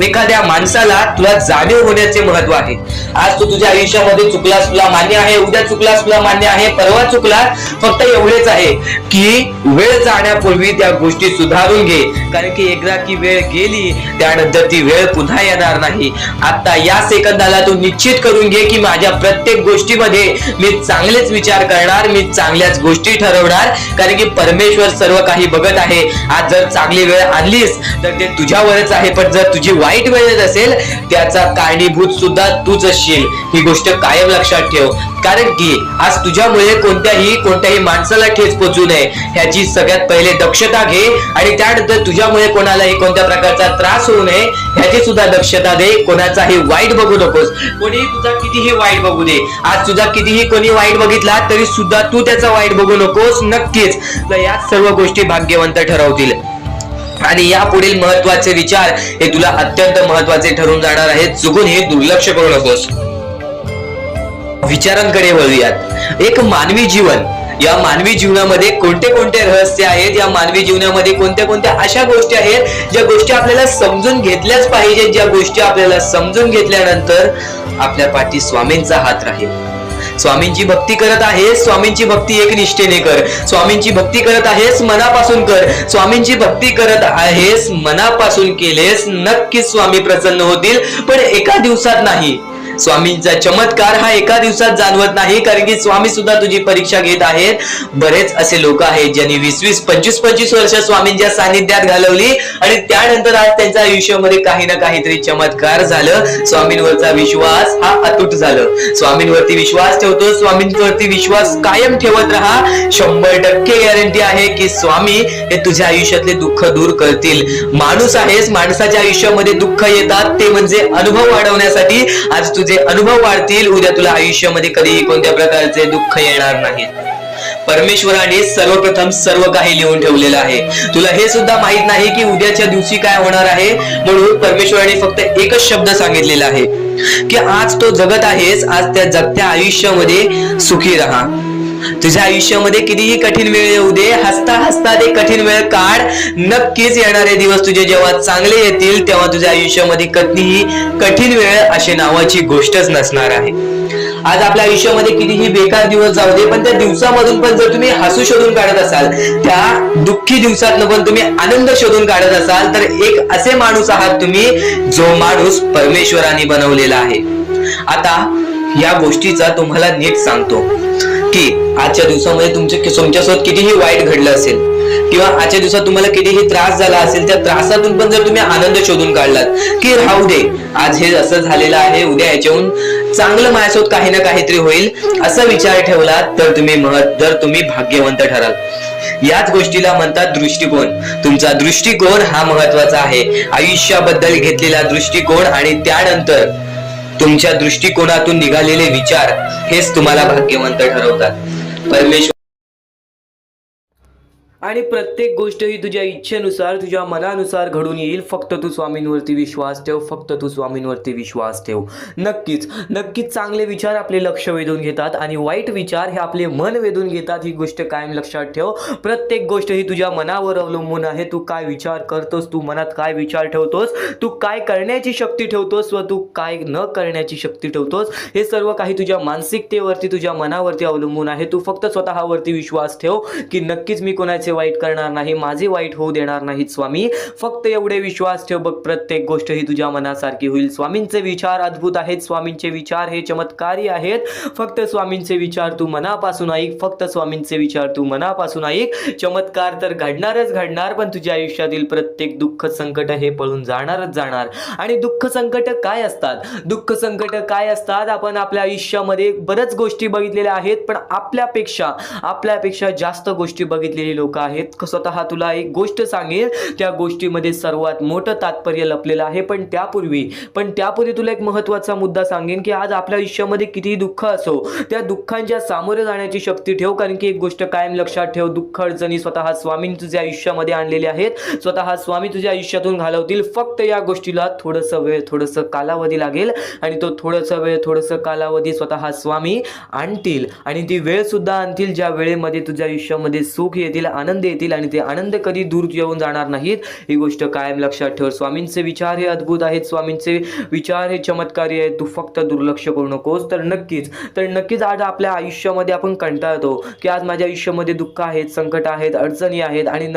एखाद्या माणसाला तुला जाणीव होण्याचे महत्व आहे. आज तू तुझ्या आयुष्यामध्ये चुकलास, तुला मान्य आहे. उद्या चुकलास, तुला मान्य आहे. परवा चुकलास, फक्त एवढेच आहे की वेळ जाण्यापूर्वी त्या गोष्टी सुधारून घे. कारण की एकदा की वेळ गेली त्यानंतर ती वेळ पुन्हा येणार नाही. आता या सेकंदाला तू निश्चित करून घे की माझ्या प्रत्येक गोष्टीमध्ये मी चांगलेच विचार करणार, मी चांगल्याच गोष्टी ठरवणार. कारण की परमेश्वर सर्व काही बघत आहे. आज जर चांगली वेळ आणलीस तर ते तुझ्यावरच आहे, पण जर तुझी वाईट वेळ असेल त्याचा कारणीभूत सुद्धा तूच असशील. ही गोष्ट कायम लक्षात ठेव. कारण की आज तुझ्यामुळे कोणत्याही माणसाला ठेच पोचू नये ह्याची सगळ्यात पहिले दक्षता घे. आणि त्यानंतर तुझ्यामुळे कोणालाही कोणत्या प्रकारचा त्रास होऊ नये ह्याची सुद्धा दक्षता दे. कोणाचाही वाईट बघू नकोस. कोणीही तुझा कितीही वाईट बघू दे. आज तुझा कितीही कोणी वाईट बघितला तरी सुद्धा तू त्याचा वाईट बघू नकोस. नक्कीच या सर्व गोष्टी भाग्यवंत ठरवतील. आणि या पुढील महत्वाचे विचार हे तुला अत्यंत महत्वाचे ठरून जाणार आहेत. चुकून हे दुर्लक्ष करू नकोस. विचारांकडे वळूयात. एक मानवी जीवन या मानवी जीवनामध्ये कोणते कोणते रहस्य आहेत, या मानवी जीवनामध्ये कोणत्या कोणत्या अशा गोष्टी आहेत ज्या गोष्टी आपल्याला समजून घेतल्याच पाहिजे, ज्या गोष्टी आपल्याला समजून घेतल्यानंतर आपल्या पाठी स्वामींचा हात राहील. स्वामींची भक्ती करत आहेस, स्वामींची भक्ती एक निष्ठेने कर. स्वामींची भक्ती करत आहेस, मनापासून कर. स्वामींची भक्ती करत आहेस, मनापासून केलेस, नक्कीच स्वामी प्रसन्न होतील, पण एका दिवसात नाही. स्वामींचा चमत्कार हा एका दिवसात जाणवत नाही, कारण की स्वामी सुद्धा तुझी परीक्षा घेत आहेत. बरेच असे लोक आहेत ज्यांनी 20-20, 25-25 वर्ष स्वामींच्या सानिध्यात घालवली आणि त्यानंतर आज त्यांच्या आयुष्यामध्ये काही ना काहीतरी चमत्कार झालं. स्वामींवरचा विश्वास हा अतूट झालं. स्वामींवरती विश्वास ठेवतो, स्वामींवरती विश्वास कायम ठेवत राहा. 100% गॅरंटी आहे की स्वामी हे तुझ्या आयुष्यातले दुःख दूर करतील. माणूस आहेस, माणसाच्या आयुष्यामध्ये दुःख येतात, ते म्हणजे अनुभव वाढवण्यासाठी. आज तुझे अनुभव वाढतील, उद्या तुला आयुष्यामध्ये कधीही कोणत्या प्रकारचे दुःख येणार नाही. परमेश्वराने सर्वप्रथम सर्व काही लिहून ठेवलेलं आहे. तुला हे सुद्धा माहित नाही की उद्याच्या दिवशी काय होणार आहे, म्हणून परमेश्वराने फक्त एकच शब्द सांगितलेला आहे की आज तो जगत आहेस, आज त्या जगत्या आयुष्यामध्ये सुखी राहा. तुझ्या आयुष्यामध्ये कितीही कठीण वेळ येऊ दे, हसता हसता ते कठीण वेळ काढ. नक्कीच येणारे दिवस तुझे जेव्हा चांगले येतील तेव्हा तुझ्या आयुष्यामध्ये कधीही कठीण वेळ अशी नावाची गोष्टच नसणार आहे. आज आपल्या आयुष्यामध्ये कितीही बेकार दिवस जाऊ दे, पण त्या दिवसामधून पण जर तुम्ही हसू शोधून काढत असाल, त्या दुःखी दिवसातनं पण तुम्ही आनंद शोधून काढत असाल, तर एक असे माणूस आहात तुम्ही जो माणूस परमेश्वराने बनवलेला आहे. आता या गोष्टीचा तुम्हाला नीट सांगतो की आजच्या दिवसामध्ये तुमच्यासोबत कितीही वाईट घडलं असेल किंवा आजच्या दिवसात तुम्हाला कितीही त्रास झाला असेल, त्या त्रासातून पण जर तुम्ही आनंद शोधून काढलात की राहू दे, आज हे असं झालेलं आहे, उद्या याच्याहून चांगलं माझ्यासोबत काही ना काहीतरी होईल, असा विचार ठेवलात तर तुम्ही भाग्यवंत ठराल. याच गोष्टीला म्हणतात दृष्टिकोन. तुमचा दृष्टिकोन हा महत्वाचा आहे. आयुष्याबद्दल घेतलेला दृष्टिकोन आणि त्यानंतर तुमच्या दृष्टिकोनातून निघालेले विचार हेच तुम्हाला भाग्यवंत ठरवतात. परमेश्वर आणि प्रत्येक गोष्ट ही तुझ्या इच्छेनुसार, तुझ्या मनानुसार घडून येईल. फक्त तू स्वामींवरती विश्वास ठेव, फक्त तू स्वामींवरती विश्वास ठेव. नक्कीच चांगले विचार आपले लक्ष वेधून घेतात आणि वाईट विचार हे आपले मन वेधून घेतात. ही गोष्ट कायम लक्षात ठेव. प्रत्येक गोष्ट ही तुझ्या मनावर अवलंबून आहे. तू काय विचार करतोस, तू मनात काय विचार ठेवतोस, तू काय करण्याची शक्ती ठेवतोस व तू काय न करण्याची शक्ती ठेवतोस, हे सर्व काही तुझ्या मानसिकतेवरती, तुझ्या मनावरती अवलंबून आहे. तू फक्त स्वतःवरती विश्वास ठेव की नक्कीच मी कोणाचे वाईट करणार नाही, माझे वाईट होऊ देणार नाहीत स्वामी. फक्त एवढे विश्वास ठेव, बघ प्रत्येक गोष्ट ही तुझ्या मनासारखी होईल. स्वामींचे विचार अद्भुत आहेत, स्वामींचे विचार हे चमत्कारी आहेत. फक्त स्वामींचे विचार तू मनापासून ऐक, फक्त स्वामींचे विचार तू मनापासून ऐक. चमत्कार तर घडणारच घडणार, पण तुझ्या आयुष्यातील प्रत्येक दुःख संकट हे पळून जाणारच जाणार. आणि दुःख संकट काय असतात? दुःख संकट काय असतात? आपण आपल्या आयुष्यामध्ये बऱ्याच गोष्टी बघितलेल्या आहेत, पण आपल्यापेक्षा जास्त गोष्टी बघितलेली लोक आहेत. स्वतः तुला एक गोष्ट सांगेल, त्या गोष्टीमध्ये सर्वात मोठं तात्पर्य लपलेलं आहे. पण त्यापूर्वी तुला एक महत्त्वाचा मुद्दा सांगेन की आज आपल्या आयुष्यामध्ये कितीही दुःख असो, त्या दुःखांच्या सामोरे जाण्याची शक्ती ठेव. कारण की एक गोष्ट कायम लक्षात ठेव, दुःख अडचणी स्वतः स्वामी तुझ्या आयुष्यामध्ये आणलेले आहेत, स्वतः स्वामी तुझ्या आयुष्यातून घालवतील. फक्त या गोष्टीला थोडंसं कालावधी लागेल आणि तो थोडंसं कालावधी स्वतः स्वामी आणतील आणि ती वेळ सुद्धा आणतील ज्या वेळेमध्ये तुझ्या आयुष्यामध्ये सुख येतील, आनंद येतील आणि ते आनंद कधी दूर येऊन जाणार नाहीत. ही गोष्ट कायम लक्षात ठेव. स्वामींचे विचार हे अद्भुत आहेत, स्वामींचे विचार हे चमत्कारी आहेत. तू फक्त दुर्लक्ष करू नकोस. तर नक्कीच आज आपल्या आयुष्यामध्ये आपण कंटाळतो की आज माझ्या आयुष्यामध्ये दुःख आहेत, संकट आहेत, अडचणी आहेत आणि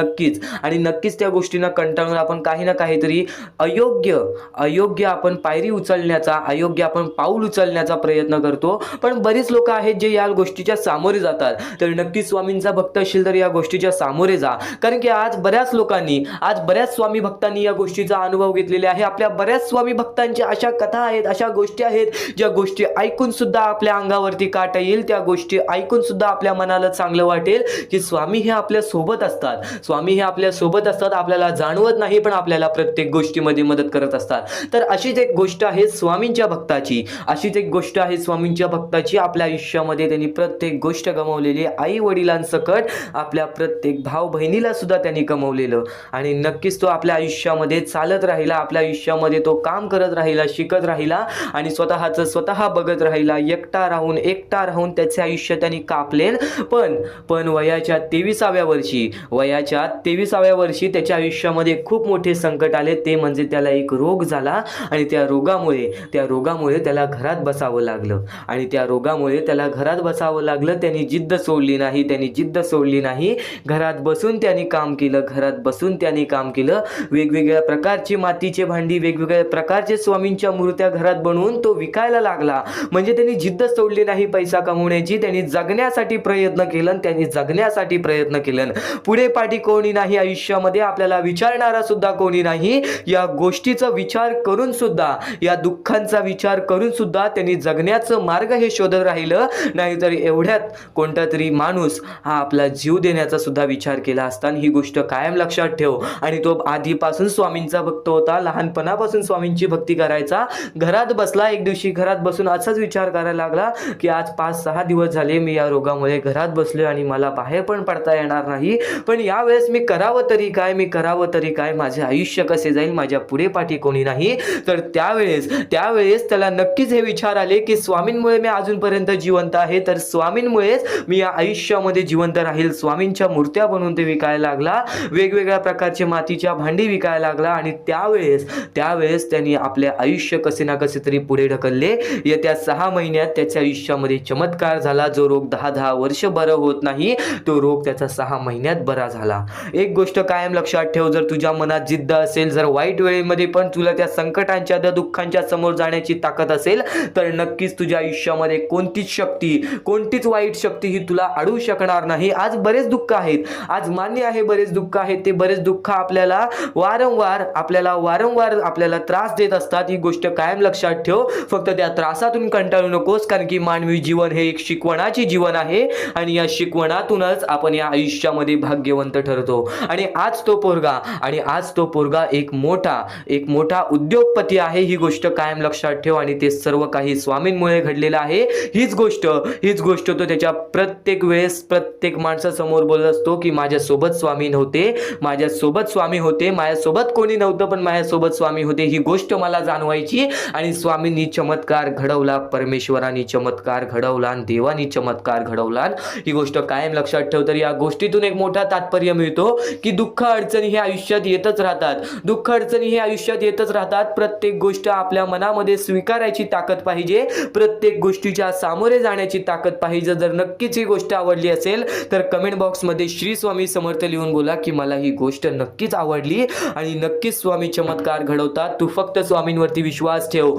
नक्कीच त्या गोष्टींना कंटाळून आपण काही ना काहीतरी अयोग्य आपण पायरी उचलण्याचा, अयोग्य आपण पाऊल उचलण्याचा प्रयत्न करतो. पण बरीच लोक आहेत जे या गोष्टीच्या सामोरे जातात. तर नक्कीच स्वामींचा भक्त असेल तर या गोष्टीच्या सामोरे जा. कारण की आज बऱ्याच स्वामी भक्तांनी या गोष्टीचा अनुभव घेतलेला आहे. आपल्या बऱ्याच स्वामी भक्तांच्या अशा कथा आहेत, अशा गोष्टी आहेत ज्या गोष्टी ऐकून सुद्धा आपल्या अंगावरती काटा येईल, त्या गोष्टी ऐकून सुद्धा आपल्या मनाला चांगलं वाटेल की स्वामी हे आपल्या सोबत असतात. आपल्याला जाणवत नाही, पण आपल्याला प्रत्येक गोष्टीमध्ये मदत करत असतात. तर अशीच एक गोष्ट आहे स्वामींच्या भक्ताची. आपल्या आयुष्यामध्ये त्यांनी प्रत्येक गोष्ट गमावलेली, आई वडिलांसकट आपल्या प्रत्येक एक भाऊ बहिणीला सुद्धा त्यांनी कमवलेलं आणि नक्कीच तो आपल्या आयुष्यामध्ये चालत राहिला, आपल्या आयुष्यामध्ये तो काम करत राहिला, शिकत राहिला आणि स्वतःचं स्वतः बघत राहिला. एकटा राहून त्याचे आयुष्य त्यांनी कापले. पण वयाच्या 23व्या वर्षी त्याच्या आयुष्यामध्ये खूप मोठे संकट आले. ते म्हणजे त्याला एक रोग झाला आणि त्या रोगामुळे त्याला घरात बसावं लागलं आणि त्या रोगामुळे त्याला घरात बसावं लागलं. त्यांनी जिद्द सोडली नाही. घरात बसून त्यांनी काम केलं. वेगवेगळ्या प्रकारची मातीचे भांडी, वेगवेगळ्या प्रकारचे स्वामींच्या मूर्त्या घरात बनवून तो विकायला लागला. म्हणजे त्यांनी जिद्द सोडली नाही पैसा कमवण्याची. त्यांनी जगण्यासाठी प्रयत्न केलं. पुढे पाठी कोणी नाही आयुष्यामध्ये, आपल्याला विचारणारा सुद्धा कोणी नाही. या गोष्टीचा विचार करून सुद्धा, या दुःखांचा विचार करून सुद्धा त्यांनी जगण्याचं मार्ग हे शोधत राहिलं. नाहीतर एवढ्यात कोणता तरी माणूस हा आपला जीव देण्याचा सुद्धा विचार केला असता. ही गोष्ट कायम लक्षात ठेव. आणि तो आधीपासून स्वामींचा भक्त होता, लहानपणापासून स्वामींची भक्ती करायचा. घरात बसला, एक दिवशी घरात बसून असाच विचार करायला लागला की आज 5-6 दिवस झाले मी या रोगामुळे घरात बसलोय आणि मला बाहेर पण पडता येणार नाही. पण यावेळेस मी करावं तरी काय, माझे आयुष्य कसे जाईल, माझ्या पुढे पाठी कोणी नाही. तर त्यावेळेस त्याला नक्कीच हे विचार आले की स्वामींमुळे मी अजूनपर्यंत जिवंत आहे, तर स्वामींमुळेच मी या आयुष्यामध्ये जिवंत राहील. स्वामींच्या मूर्त्या बनवून ते विकायला लागला, वेगवेगळ्या प्रकारचे मातीच्या भांडी विकायला लागला. आणि त्यावेळेस त्यांनी आपले आयुष्य कसे ना कसे तरी पुढे ढकलले. येत्या 6 महिन्यात त्याच्या आयुष्यामध्ये चमत्कार झाला. जो रोग 10-10 वर्ष बरं होत नाही, तो रोग त्याचा 6 महिन्यात बरा झाला. एक गोष्ट कायम लक्षात ठेव, जर तुझ्या मनात जिद्द असेल, जर वाईट वेळेमध्ये पण तुला त्या संकटांच्या, त्या दुःखांच्या समोर जाण्याची ताकद असेल, तर नक्कीच तुझ्या आयुष्यामध्ये कोणतीच वाईट शक्ती ही तुला अडवू शकणार नाही. आज बरेच दुःख आहेत, आज मान्य आहे बरेच दुःख आहेत. ते बरेच दुःख आपल्याला वारंवार आपल्याला त्रास देत असतात. ही गोष्ट कायम लक्षात ठेव. फक्त त्या त्रासातून कंटाळू नकोस, कारण की मानवी जीवन हे एक शिकवणाचे जीवन आहे आणि या शिकवणातूनच आपण या आयुष्यामध्ये भाग्यवंत ठरतो. आणि आज तो पोरगा एक मोठा उद्योगपती आहे. ही गोष्ट कायम लक्षात ठेव. आणि ते सर्व काही स्वामींमुळे घडलेलं आहे. हीच गोष्ट तो त्याच्या प्रत्येक माणसासमोर बोलत असतो की माझ्यासोबत स्वामी होते, माझ्यासोबत कोणी नव्हतं पण माझ्यासोबत स्वामी होते. ही गोष्ट मला जाणवायची आणि स्वामींनी चमत्कार घडवला, परमेश्वरांनी चमत्कार घडवला आणि देवानी चमत्कार घडवला. ही गोष्ट कायम लक्षात ठेव. तर या गोष्टीतून एक मोठा तात्पर्य मिळतो की दुःख अडचणी हे आयुष्यात येतच राहतात. प्रत्येक गोष्ट आपल्या मनामध्ये स्वीकारायची ताकद पाहिजे, प्रत्येक गोष्टीच्या सामोरे जाण्याची ताकद पाहिजे. जर नक्कीच ही गोष्ट आवडली असेल तर कमेंट बॉक्समध्ये श्री स्वामी समर्थ लिहून बोला की मला ही गोष्ट नक्कीच आवडली आणि नक्कीच स्वामी चमत्कार घडवतात. तू फक्त स्वामींवरती विश्वास ठेव.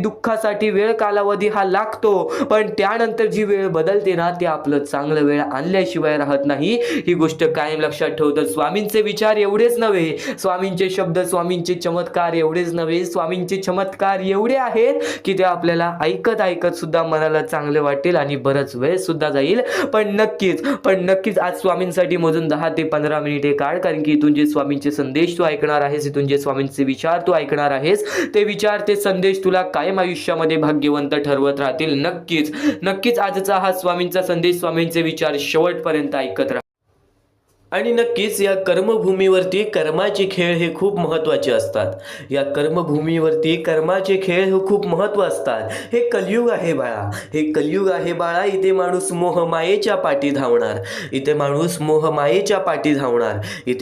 दुःखासाठी वेळ कालावधी हा लागतो, पण त्यानंतर जी वेळ बदलते ना, ते आपलं चांगलं वेळ आणल्याशिवाय राहत नाही. ही गोष्ट कायम लक्षात ठेव. तर स्वामींचे विचार एवढेच नव्हे, स्वामींचे शब्द, स्वामींचे चमत्कार एवढेच नव्हे, स्वामींचे चमत्कार एवढे आहेत की ते आपल्याला ऐकत सुद्धा मनाला चांगले वाटेल आणि बरंच वेळ सुद्धा जाईल. पण नक्कीच आज स्वामींसाठी मोजून 10 ते 15 मिनिटे काढ, कारण की इथून जे स्वामींचे संदेश तू ऐकणार आहेस, इथून जे स्वामींचे विचार तू ऐकणार आहेस, ते विचार, ते संदेश तुला कायम आयुष्यामध्ये भाग्यवंत ठरवत राहतील. नक्कीच आजचा हा स्वामींचा संदेश, स्वामींचे विचार शेवटपर्यंत ऐकत राहा. आणि नक्कीच या कर्मभूमीवरती कर्माचे खेळ हे खूप महत्त्वाचे असतात. या कर्मभूमीवरती कर्माचे खेळ हे खूप महत्त्व असतात. हे कलियुग आहे बाळा. इथे माणूस मोहमायेच्या पाठी धावणार. इथे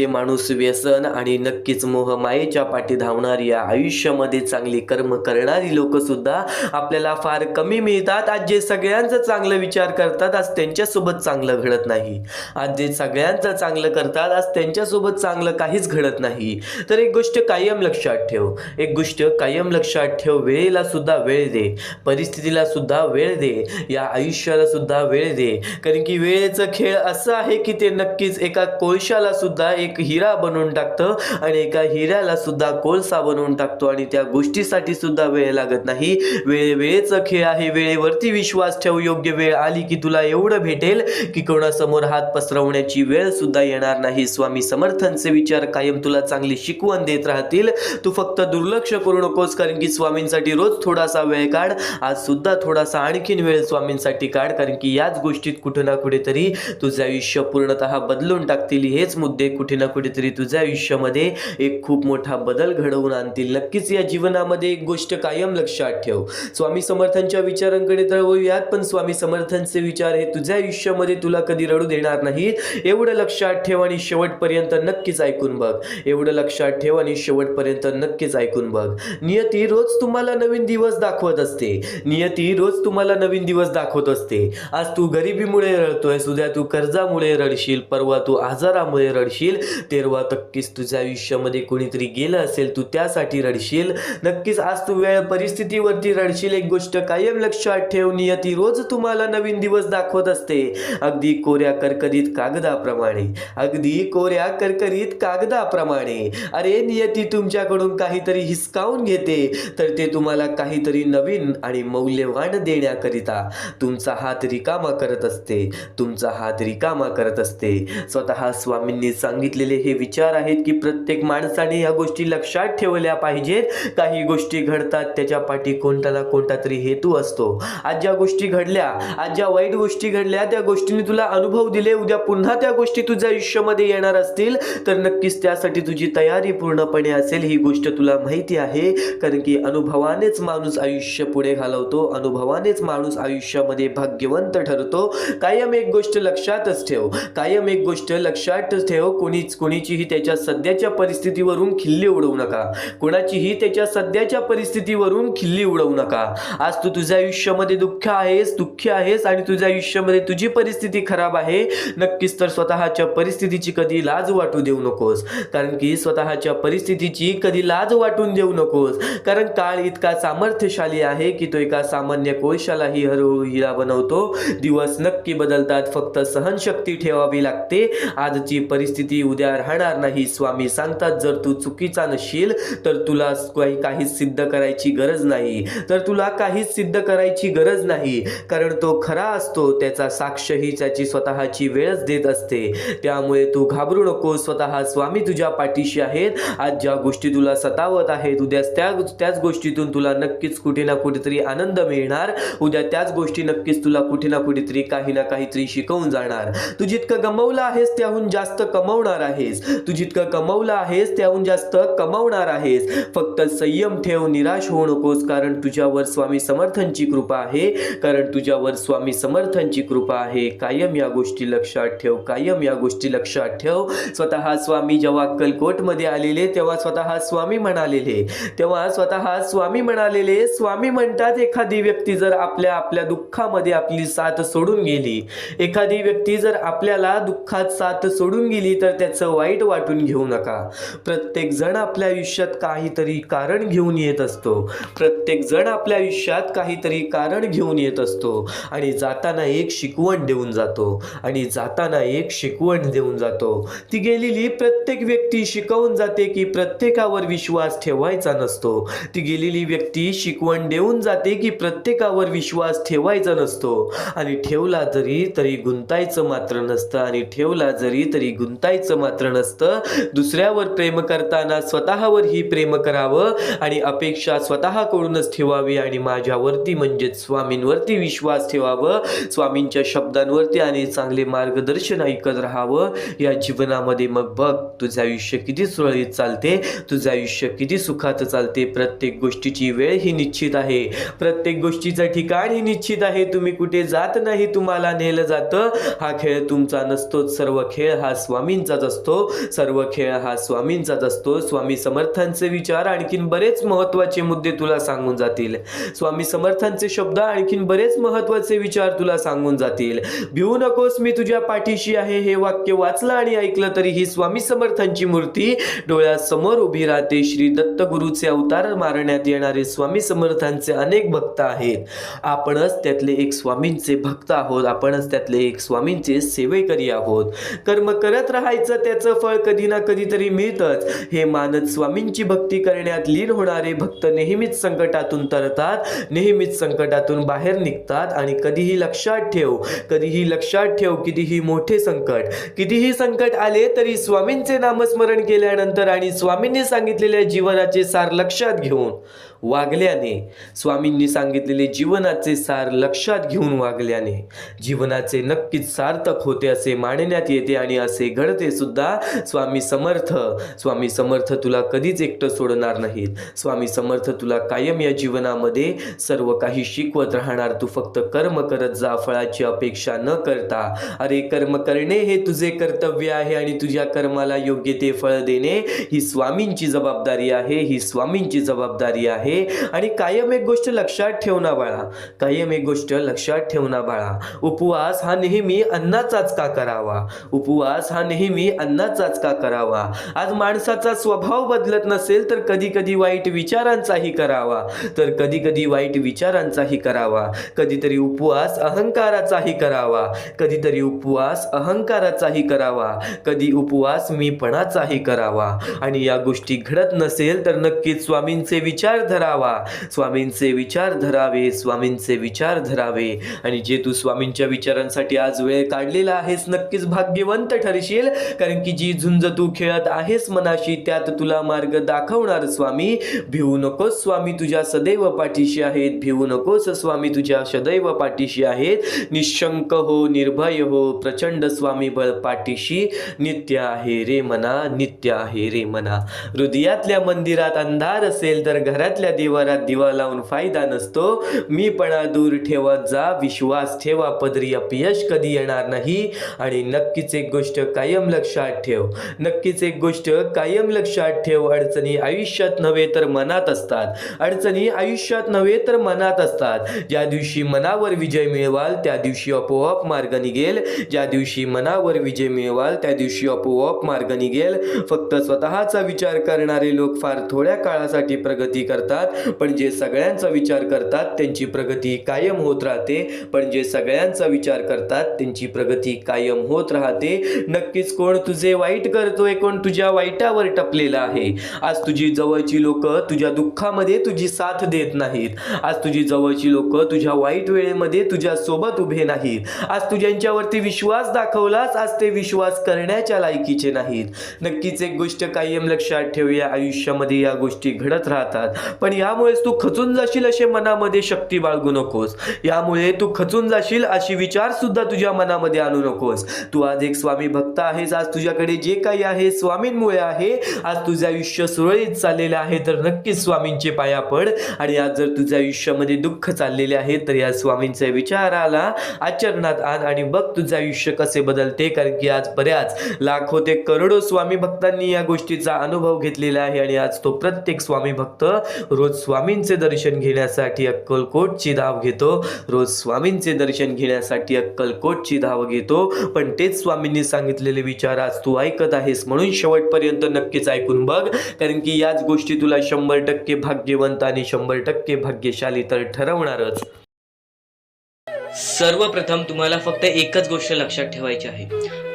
माणूस व्यसन आणि नक्कीच मोहमायेच्या पाठी धावणार. या आयुष्यामध्ये चांगली कर्म करणारी लोक सुद्धा आपल्याला फार कमी मिळतात. आज जे सगळ्यांचा चांगला विचार करतात, आज त्यांच्यासोबत चांगलं घडत नाही. आज जे सगळ्यांचा चांगलं करतात, आज त्यांच्यासोबत चांगलं काहीच घडत नाही. तर एक गोष्ट कायम लक्षात ठेव. वेळेला सुद्धा वेळ दे, परिस्थितीला सुद्धा वेळ दे, या आयुष्याला सुद्धा वेळ दे. कारण की वेळेचं खेळ असं आहे की ते नक्कीच एका कोळशाला सुद्धा एक हिरा बनवून टाकतं आणि एका हिऱ्याला सुद्धा कोळसा बनवून टाकतो. आणि त्या गोष्टीसाठी सुद्धा वेळ लागत नाही. वेळेचं खेळ आहे. वेळेवरती विश्वास ठेव. योग्य वेळ आली की तुला एवढं भेटेल की कोणासमोर हात पसरवण्याची वेळ सुद्धा येणार नाही. स्वामी समर्थांचे विचार कायम तुला चांगली शिकवण देत राहतील. तू फक्त दुर्लक्ष करू नकोस, कारण की स्वामींसाठी रोज थोडासा वेळ काढ. आज सुद्धा थोडासा आणखीन वेळ स्वामींसाठी काढ, कारण की याच गोष्टीत कुठे ना कुठेतरी तुझं आयुष्य पूर्णतः बदलून टाकतील. हेच मुद्दे कुठे ना कुठेतरी तुझ्या आयुष्यामध्ये एक खूप मोठा बदल घडवून आणतील. नक्कीच या जीवनामध्ये एक गोष्ट कायम लक्षात ठेव, स्वामी समर्थांच्या विचारांकडे तर वळूयात, पण स्वामी समर्थांचे विचार हे तुझ्या आयुष्यामध्ये तुला कधी रडू देणार नाहीत. एवढं लक्षात ठेव आणि शेवटपर्यंत नक्कीच ऐकून बघ. एवढं लक्षात ठेव आणि शेवटपर्यंत नक्कीच ऐकून बघ. नियती रोज तुम्हाला नवीन दिवस दाखवत असते. नियती रोज तुम्हाला नवीन दिवस दाखवत असते. आज तू गरिबीमुळे रडतोयस, उद्या तू कर्जामुळे रडशील, परवा तू आजारामुळे रडशील, तेरवा नक्कीच तुझ्या आयुष्यामध्ये कोणीतरी गेलं असेल, तू त्यासाठी रडशील. नक्कीच आज तू वेळ परिस्थितीवरती रडशील. एक गोष्ट कायम लक्षात ठेव, नियती रोज तुम्हाला नवीन दिवस दाखवत असते. अगदी कोऱ्या करकरीत कागदाप्रमाणे, अगदी कोऱ्या करकरीत कागदाप्रमाणे. अरे नियती तुमच्याकडून काहीतरी हिसकावून घेते, तर ते तुम्हाला काहीतरी नवीन आणि मौल्यवान देण्याकरिता तुमचा हात रिकामा करत असते. तुमचा हात रिकामा करत असते. स्वतः स्वामींनी सांगितलेले हे विचार आहेत की प्रत्येक माणसाने या गोष्टी लक्षात ठेवल्या पाहिजेत. काही गोष्टी घडतात त्याच्या पाठी कोणता ना कोणता तरी हेतू असतो. आज ज्या गोष्टी घडल्या, आज ज्या वाईट गोष्टी घडल्या, त्या गोष्टींनी तुला अनुभव दिले, उद्या पुन्हा त्या गोष्टी तुझ्या आयुष्यामध्ये येणार असतील, तर नक्कीच त्यासाठी तुझी तयारी पूर्णपणे असेल. ही गोष्ट तुला माहिती आहे, कारण की अनुभवानेच माणूस आयुष्य पुढे घालवतो. अनुभवानेच माणूस आयुष्यामध्ये भाग्यवंत ठरतो. कायम एक गोष्ट लक्षातच ठेव, कायम एक गोष्ट लक्षातच ठेव, कोणीचीही त्याच्या सध्याच्या परिस्थितीवरून खिल्ली उडवू नका. कोणाचीही त्याच्या सध्याच्या परिस्थितीवरून खिल्ली उडवू नका. आज तू तुझ्या आयुष्यामध्ये दुःखी आहेस आणि तुझ्या आयुष्यामध्ये तुझी परिस्थिती खराब आहे. नक्कीच तर स्वतःच्या परिस्थितीची कधी लाज वाटू देऊ नकोस, कारण की स्वतःच्या परिस्थितीची कधी लाज वाटून देऊ नकोस. कारण काळ इतका सामर्थ्यशाली आहे की तो एका सामान्य कोळशालाही हळूहळू हिरा बनवतो. दिवस नक्की बदलतात, फक्त सहनशक्ती ठेवावी लागते. आजची परिस्थिती उद्या राहणार नाही. स्वामी सांगतात, जर तू चुकीचा नसशील तर तुला काहीच सिद्ध करायची गरज नाही, तर तुला काहीच सिद्ध करायची गरज नाही, कारण तो खरा असतो. त्याचा साक्षही त्याची स्वतःची वेळच देत असते. त्यामुळे तू घाबरू नको. स्वतः स्वामी तुझ्या पाठीशी आहेत. आज ज्या गोष्टी तुला सतावत आहेत, उद्या त्याच गोष्टीतून तुला नक्कीच कुठे ना कुठेतरी आनंद मिळणार. उद्या त्याच गोष्टी नक्कीच तुला कुठे ना कुठेतरी काही ना काहीतरी शिकवून जाणार. तू जितकं गमावलं आहेस त्याहून जास्त कमावणार आहेस. तू जितकं कमावलं आहेस त्याहून जास्त कमावणार आहेस. फक्त संयम ठेव, निराश होऊ नकोस, कारण तुझ्यावर स्वामी समर्थांची कृपा आहे. कारण तुझ्यावर स्वामी समर्थांची कृपा आहे. कायम या गोष्टी लक्षात ठेव, कायम या गोष्टी लक्षात ठेव. स्वतः स्वामी जेव्हा अक्कलकोटमध्ये आलेले तेव्हा स्वतः स्वामी म्हणालेले, स्वामी म्हणतात, एखादी व्यक्ती जर आपल्या दुःखामध्ये आपली साथ सोडून गेली, एखादी व्यक्ती जर आपल्याला दुःखात साथ सोडून गेली, तर त्याचं वाईट वाटून घेऊ नका. प्रत्येक जण आपल्या आयुष्यात काहीतरी कारण घेऊन येत असतो. प्रत्येक जण आपल्या आयुष्यात काहीतरी कारण घेऊन येत असतो आणि जाताना एक शिकवण देऊन जातो. ती गेलेली प्रत्येक व्यक्ती शिकवून जाते की प्रत्येकावर विश्वास ठेवायचा नसतो. ती गेलेली व्यक्ती शिकवण देऊन जाते की प्रत्येकावर विश्वास ठेवायचा नसतो. आणि ठेवला जरी तरी गुंतायचं मात्र नसतं. दुसऱ्यावर प्रेम करताना स्वतःवरही प्रेम करावं आणि अपेक्षा स्वतःकडूनच ठेवावी आणि माझ्यावरती म्हणजेच स्वामींवरती विश्वास ठेवावं. स्वामींच्या शब्दांवरती आणि चांगले मार्गदर्शन ऐकत राहावं. या जीवनामध्ये मग बघ तुझं आयुष्य किती सुरळीत चालते, तुझं आयुष्य किती सुखात चालते. प्रत्येक गोष्टीची वेळ ही निश्चित आहे, प्रत्येक गोष्टीचं ठिकाण ही निश्चित आहे. तुम्ही कुठे जात नाही, तुम्हाला नेलं जातं. हा खेळ तुमचा नसतोच, सर्व खेळ हा स्वामींचाच असतो. स्वामी समर्थांचे विचार आणखीन बरेच महत्वाचे मुद्दे तुला सांगून जातील. स्वामी समर्थांचे शब्द आणखीन बरेच महत्वाचे विचार तुला सांगून जातील. भिवू नकोस, मी तुझ्या पाठीशी आहे. हे वाक्य वाचलं आणि ऐकलं तरी ही स्वामी समर्थांची मूर्ती डोळ्यासमोर उभी राहते. श्री दत्त गुरुचे अवतार मारण्यात येणारे स्वामी समर्थांचे अनेक भक्त आहेत. आपणच त्यातले एक स्वामींचे भक्त आहोत. आपणच त्यातले एक स्वामींचे सेवेकरी आहोत. कर्म करत राहायचं, त्याचं फळ कधी ना कधीतरी मिळतंच. हे मानत स्वामींची भक्ती करण्यात लीन होणारे भक्त नेहमीच संकटातून तरतात, नेहमीच संकटातून बाहेर निघतात. आणि कधीही लक्षात ठेव, कितीही मोठे संकट, कितीही संकट आले तरी स्वामींचे नामस्मरण केल्यानंतर आणि स्वामींनी सांगितलेल्या जीवनाचे सार लक्षात घेऊन वागल्याने, स्वामींनी सांगितलेले जीवनाचे सार लक्षात घेऊन वागल्याने जीवनाचे नक्कीच सार्थक होते असे मानण्यात येते आणि असे घडते सुद्धा. स्वामी समर्थ तुला कधीच एकटं सोडणार नाहीत. स्वामी समर्थ तुला कायम या जीवनामध्ये सर्व काही शिकवत राहणार. तू फक्त कर्म करत जा, फळाची अपेक्षा न करता. अरे कर्म करणे हे तुझे कर्तव्य आहे आणि तुझ्या कर्माला योग्य ते फळ देणे ही स्वामींची जबाबदारी आहे, ही स्वामींची जबाबदारी आहे. आणि कायम एक गोष्ट लक्षात ठेव ना बाळा, उपवास हा नेहमी अन्नाचाच का करावा? आज माणसाचा स्वभाव बदलत नसेल तर कधी कधी वाईट विचारांचाही करावा, कधीतरी उपवास अहंकाराचाही करावा, कधी उपवास मीपणाचाही करावा. आणि या गोष्टी घडत नसेल तर नक्कीच स्वामींचे विचार धरावे. आणि जे तू स्वामींच्या विचारांसाठी आज वेळ काढलेला आहेस नक्कीच भाग्यवंत ठरशील. कारण की जी झुंज तू खेळत आहेस मनाशी त्यात तुला मार्ग दाखवणार स्वामी. भिवू नकोस, स्वामी तुझ्या सदैव पाठीशी आहेत. निशंक हो, निर्भय हो, प्रचंड स्वामी बळ पाठीशी नित्य आहे रे मना. हृदयातल्या मंदिरात अंधार असेल तर घरातल्या देवारात दिवा लावून फायदा नसतो. मीपणा दूर ठेवत जा, विश्वास ठेवा, पदरी अपयश कधी येणार नाही. आणि नक्कीच एक गोष्ट कायम लक्षात ठेव, अडचणी आयुष्यात नव्हे तर मनात असतात. ज्या दिवशी मनावर विजय मिळवाल त्या दिवशी आपोआप मार्ग निघेल. फक्त स्वतःचा विचार करणारे लोक फार थोड्या काळासाठी प्रगती करतात, पण जे सगळ्यांचा विचार करतात त्यांची प्रगती कायम होत राहते. नक्कीच कोण तुझे वाईट करतोय, कोण तुझ्या वाईटावर टपलेला आहे. आज तुझी जवळची लोक तुझ्या दुःखामध्ये तुझी साथ देत नाहीत. आज तुझी जवळची लोक तुझ्या वाईट वेळेमध्ये तुझ्या सोबत उभे नाहीत. आज तू ज्यांच्यावरती विश्वास दाखवलास आज ते विश्वास करण्याच्या लायकीचे नाहीत. नक्कीच एक गोष्ट कायम लक्षात ठेव, या आयुष्यामध्ये या गोष्टी घडत राहतात, पण यामुळेच तू खचून जाशील असे मनामध्ये शक्ती बाळगू नकोस. यामुळे तू खचून जाशील अशी विचार सुद्धा तुझ्या मनामध्ये आणू नकोस. तू आज एक स्वामी भक्त आहेस. आज तुझ्याकडे जे काही आहे स्वामींमुळे आहे. आज तुझे आयुष्य सुरळीत चाललेले आहे तर नक्कीच स्वामींचे पाया पड. आणि आज जर तुझ्या आयुष्यामध्ये दुःख चाललेले आहे तर या स्वामींच्या विचाराला आचरणात आण आणि बघ तुझे आयुष्य कसे बदलते. कारण की आज बऱ्याच लाखो ते करोडो स्वामी भक्तांनी या गोष्टीचा अनुभव घेतलेला आहे. आणि आज तो प्रत्येक स्वामी भक्त रोज स्वामींचे दर्शन घेण्यासाठी अक्कलकोटची धाव घेतो. पण तेच स्वामींनी सांगितलेले विचार आज तू ऐकत आहेस म्हणून शेवटपर्यंत नक्कीच ऐकून बघ. कारण की याच गोष्टी तुला 100% भाग्यवंत आणि 100% भाग्यशाली तर ठरवणारच. सर्वप्रथम तुम्हाला फक्त एकच गोष्ट लक्षात ठेवायची आहे.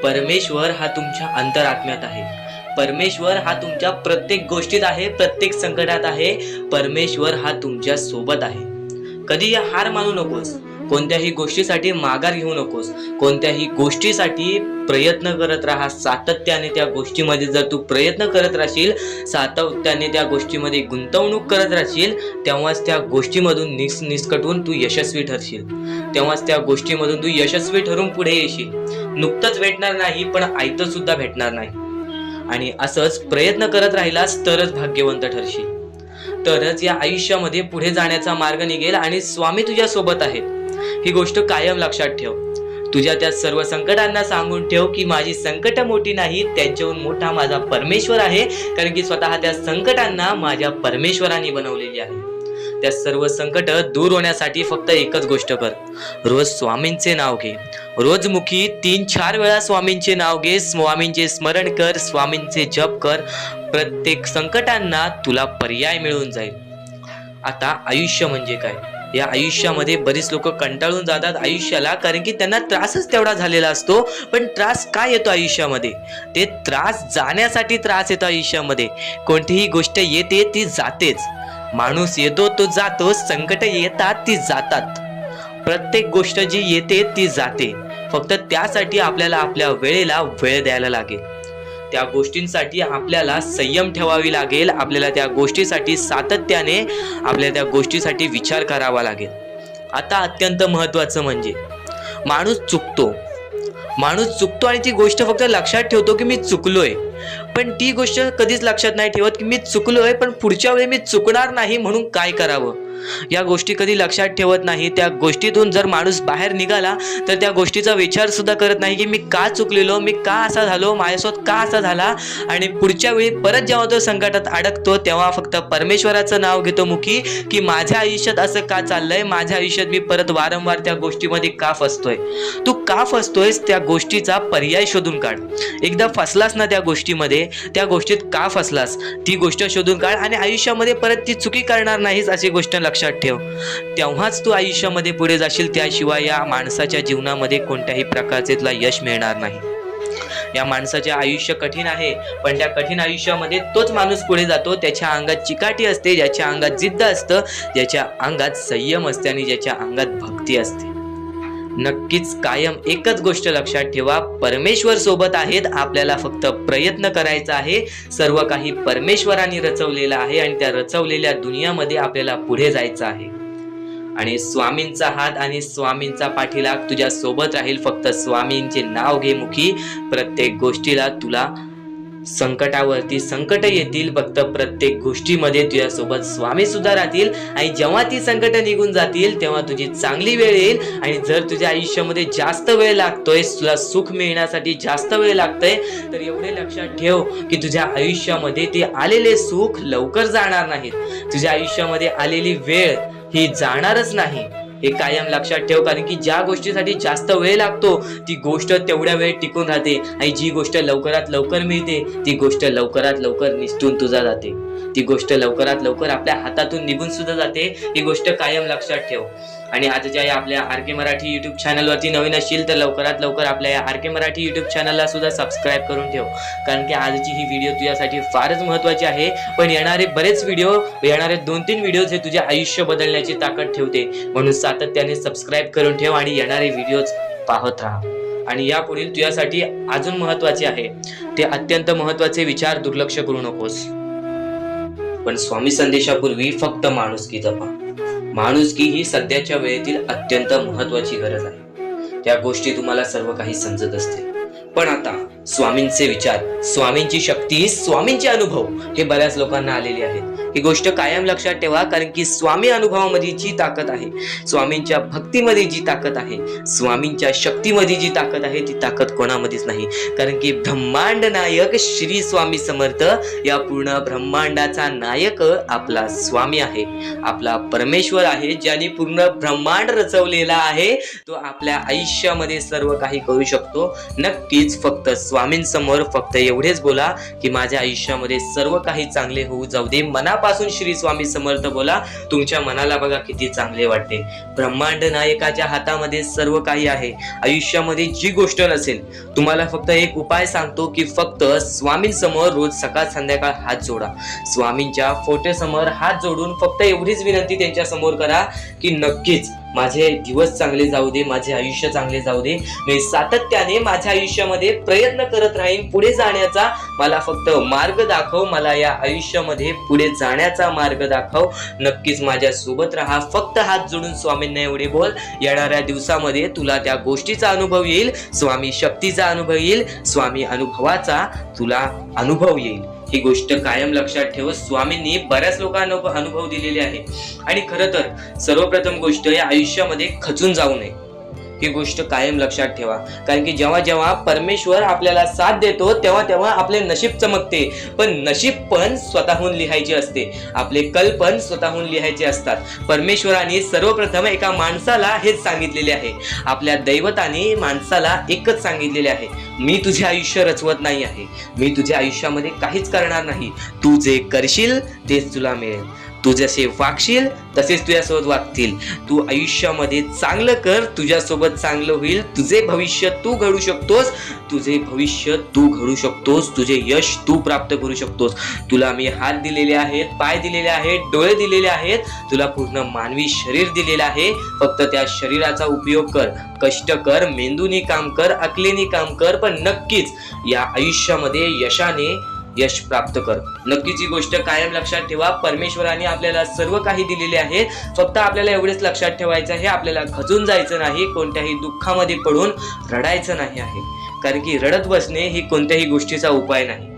परमेश्वर हा तुमच्या अंतरात्म्यात आहे. परमेश्वर हा तुमच्या प्रत्येक गोष्टीत आहे, प्रत्येक संकटात आहे. परमेश्वर हा तुमच्या सोबत आहे. कधी हार मानू नकोस. कोणत्याही गोष्टीसाठी माघार घेऊ नकोस. कोणत्याही गोष्टीसाठी प्रयत्न करत राहा. सातत्याने त्या गोष्टीमध्ये जर तू प्रयत्न करत राहशील, सातत्याने त्या गोष्टीमध्ये गुंतवणूक करत राहशील, तेव्हाच त्या गोष्टीमधून निसकटून तू यशस्वी ठरशील. तेव्हाच त्या गोष्टीमधून तू यशस्वी ठरून पुढे येशील. नुकतंच भेटणार नाही, पण आयतं सुद्धा भेटणार नाही. आणि असंच प्रयत्न करत राहिलास तरच भाग्यवंत ठरशील. तरच या आयुष्यामध्ये पुढे जाण्याचा मार्ग निघेल आणि स्वामी तुझ्या सोबत आहेत. ही गोष्ट कायम लक्षात ठेव. तुझ्या त्या सर्व संकटांना सांगून ठेव की माझी संकट मोठी नाही, त्यांच्याहून मोठा माझा परमेश्वर आहे. कारण की स्वतः त्या संकटांना माझ्या परमेश्वराने बनवलेली आहे. त्या सर्व संकट दूर होण्यासाठी फक्त एकच गोष्ट कर. रोज स्वामींचे नाव घे. रोज मुखी 3-4 वेळा स्वामींचे नाव घे. स्वामींचे स्मरण कर. स्वामींचे जप कर. प्रत्येक संकटांना तुला पर्याय मिळून जाईल. आता आयुष्य म्हणजे काय? या आयुष्यामध्ये बरीच लोक कंटाळून जातात आयुष्याला, कारण की त्यांना त्रासच तेवढा झालेला असतो. पण त्रास काय येतो आयुष्यामध्ये? ते त्रास जाण्यासाठी त्रास येतो आयुष्यामध्ये. कोणतीही गोष्ट येते ती जातेच. माणूस येतो तो जातो. संकट येतात ती जातात. प्रत्येक गोष्ट जी येते ती जाते. फक्त त्यासाठी आपल्याला आपल्या वेळेला वेळ द्यायला लागेल. त्या गोष्टींसाठी आपल्याला संयम ठेवावी लागेल. आपल्याला त्या गोष्टीसाठी सातत्याने आपल्याला त्या गोष्टीसाठी विचार करावा लागेल. आता अत्यंत महत्त्वाचं म्हणजे माणूस चुकतो आणि ती गोष्ट फक्त लक्षात ठेवतो की मी चुकलोय, पण ती गोष्ट कधीच लक्षात नाही ठेवत की मी चुकलोय पण पुढच्या वेळी मी चुकणार नाही म्हणून काय करावं. या गोष्टी कधी लक्षात ठेवत नाही. त्या गोष्टीतून जर माणूस बाहेर निघाला तर त्या गोष्टीचा विचार सुद्धा करत नाही की मी का चुकलेलो, मी का असा झालो, माझ्यासोबत का असा झाला. आणि पुढच्या वेळी परत जेव्हा तो संकटात अडकतो तेव्हा फक्त परमेश्वराचं नाव घेतो मुखी की माझ्या आयुष्यात असं का चाललंय, माझ्या आयुष्यात मी परत वारंवार त्या गोष्टीमध्ये का फसतोय. तू का फसतोयस त्या गोष्टीचा पर्याय शोधून काढ. एकदा फसलास ना त्या गोष्टीमध्ये, त्या गोष्टीत का फसलास ती गोष्ट शोधून काढ आणि आयुष्यामध्ये परत ती चुकी करणार नाहीस अशी गोष्ट लक्षात ठेव. तेव्हाच तू आयुष्यामध्ये पुढे जाशील. त्याशिवाय या माणसाच्या जीवनामध्ये कोणत्याही प्रकारचे तुला यश मिळणार नाही. या माणसाचे आयुष्य कठीण आहे, पण त्या कठीण आयुष्यामध्ये तोच माणूस पुढे जातो. त्याच्या अंगात चिकाटी असते, ज्याच्या अंगात जिद्द असतं, ज्याच्या अंगात संयम असते आणि ज्याच्या अंगात भक्ती असते. नक्कीच कायम एकच गोष्ट लक्षात ठेवा, परमेश्वर सोबत आहेत. आपल्याला फक्त प्रयत्न करायचा आहे. सर्व काही परमेश्वराने रचवलेलं आहे आणि त्या रचवलेल्या दुनियामध्ये आपल्याला पुढे जायचं आहे. आणि स्वामींचा हात आणि स्वामींचा पाठीलाग तुझ्या सोबत राहील. फक्त स्वामींचे नाव घे मुखी. प्रत्येक गोष्टीला तुला संकटावरती संकट येतील, फक्त प्रत्येक गोष्टीमध्ये तुझ्यासोबत स्वामी सुद्धा राहतील. आणि जेव्हा ती संकट निघून जातील तेव्हा तुझी चांगली वेळ येईल. आणि जर तुझ्या आयुष्यामध्ये जास्त वेळ लागतोय, तुला सुख मिळण्यासाठी जास्त वेळ लागतोय, तर एवढे लक्षात ठेव की तुझ्या आयुष्यामध्ये ते आलेले सुख लवकर जाणार नाहीत. तुझ्या आयुष्यामध्ये आलेली वेळ ही जाणारच नाही, हे कायम लक्षात ठेव. कारण की ज्या गोष्टीसाठी जास्त वेळ लागतो ती गोष्ट तेवढ्या वेळ टिकून राहते आणि जी गोष्ट लवकरात लवकर मिळते ती गोष्ट लवकरात लवकर निसटून तुझा जाते. ती गोष्ट लवकरात लवकर आपल्या हातातून निघून सुद्धा जाते. ही गोष्ट कायम लक्षात ठेव. आणि आजच्या या आपल्या आर.के. मराठी युट्यूब चॅनलवरती नवीन असशील तर लवकरात लवकर आपल्या या आर.के. मराठी युट्यूब चॅनलला सुद्धा सबस्क्राईब करून ठेव. कारण की आजची ही व्हिडिओ तुझ्यासाठी फारच महत्त्वाची आहे. पण येणारे बरेच व्हिडिओ, येणारे 2-3 व्हिडिओज हे तुझे आयुष्य बदलण्याची ताकद ठेवते. म्हणून सातत्याने सबस्क्राईब करून ठेव आणि येणारे व्हिडिओज पाहत राहा. आणि यापुढील तुझ्यासाठी अजून महत्त्वाचे आहे ते अत्यंत महत्त्वाचे विचार दुर्लक्ष करू नकोस. पण स्वामी संदेशापूर्वी फक्त माणुसकी जपा. माणुसकी ही सध्याच्या वेळेतील अत्यंत महत्त्वाची गरज आहे. त्या गोष्टी तुम्हाला सर्व काही समजत असते, पण आता स्वामींचे विचार, स्वामींची शक्ती, स्वामींचे अनुभव हे बऱ्याच लोकांना आलेले आहेत. ही गोष्ट कायम लक्षात ठेवा. कारण की स्वामी अनुभवामध्ये जी ताकद आहे, स्वामींच्या भक्तीमध्ये जी ताकद आहे, स्वामींच्या शक्तीमध्ये जी ताकद आहे ती ताकद कोणामध्येच नाही. कारण की ब्रह्मांड नायक श्री स्वामी समर्थ, या पूर्ण ब्रह्मांडाचा नायक आपला स्वामी आहे, आपला परमेश्वर आहे. ज्याने पूर्ण ब्रह्मांड रचवलेला आहे तो आपल्या आयुष्यामध्ये सर्व काही करू शकतो. नक्कीच फक्त स्वामींसमोर फक्त एवढेच बोला की माझ्या आयुष्यामध्ये सर्व काही चांगले होऊ जाऊ दे. मनापासून श्री स्वामी समर्थ बोला. तुमच्या मनाला बघा किती चांगले वाटते. ब्रह्मांड नायकाच्या हातामध्ये सर्व काही आहे. आयुष्यामध्ये जी गोष्ट नसेल, तुम्हाला फक्त एक उपाय सांगतो की फक्त स्वामींसमोर रोज सकाळ संध्याकाळ हात जोडा. स्वामींच्या फोटोसमोर हात जोडून फक्त एवढीच विनंती त्यांच्या समोर करा की नक्कीच माझे दिवस चांगले जाऊ दे, माझे आयुष्य चांगले जाऊ दे. मी सातत्याने माझ्या आयुष्यामध्ये प्रयत्न करत राहीन पुढे जाण्याचा. मला फक्त मार्ग दाखव, मला या आयुष्यामध्ये पुढे जाण्याचा मार्ग दाखव. नक्कीच माझ्या सोबत राहा. फक्त हात जोडून स्वामींना एवढे बोल. येणाऱ्या दिवसामध्ये तुला त्या गोष्टीचा अनुभव येईल, स्वामी शक्तीचा अनुभव येईल, स्वामी अनुभवाचा तुला अनुभव येईल. ही गोष्ट कायम लक्षात ठेव. स्वामींनी बऱ्याच लोकांना अनुभव दिलेले आहे. आणि खरं तर सर्वप्रथम गोष्ट या आयुष्यामध्ये खचून जाऊ नये, ही गोष्ट कायम लक्षात ठेवा. कारण की जेव्हा जेव्हा परमेश्वर आपल्याला साथ देतो तेव्हा तेव्हा आपले नशीब चमकते. पण नशीब पण स्वतःहून लिहायचे असते, आपले कल पण स्वतःहून लिहायचे असतात. परमेश्वराने सर्वप्रथम एका माणसाला हेच सांगितलेले आहे. आपल्या दैवताने माणसाला एकच सांगितलेले आहे, मी तुझे आयुष्य रचवत नाही आहे, मी तुझ्या आयुष्यामध्ये काहीच करणार नाही, तू जे करशील तेच तुला मिळेल. तू जसे वागशील तसेच तुझ्यासोबत वागतील. तू आयुष्यामध्ये चांगलं कर, तुझ्यासोबत चांगलं होईल. तुझे भविष्य तू घडू शकतोस, तुझे भविष्य तू घडू शकतोस, तुझे यश तू प्राप्त करू शकतोस. तुला मी हात दिलेले आहेत, पाय दिलेले आहेत, डोळे दिलेले आहेत, तुला पूर्ण मानवी शरीर दिलेलं आहे. फक्त त्या शरीराचा उपयोग कर, कष्ट कर, मेंदूनी काम कर, अकलेनी काम कर, पण नक्कीच या आयुष्यामध्ये यश प्राप्त कर. नक्कीच ही गोष्ट कायम लक्षात ठेवा. परमेश्वराने आपल्याला सर्व काही दिलेले आहे. फक्त आपल्याला एवढेच लक्षात ठेवायचं आहे, आपल्याला खचून जायचं नाही, कोणत्याही दुःखामध्ये पडून रडायचं नाही आहे. कारण की रडत बसणे ही कोणत्याही गोष्टीचा उपाय नाही.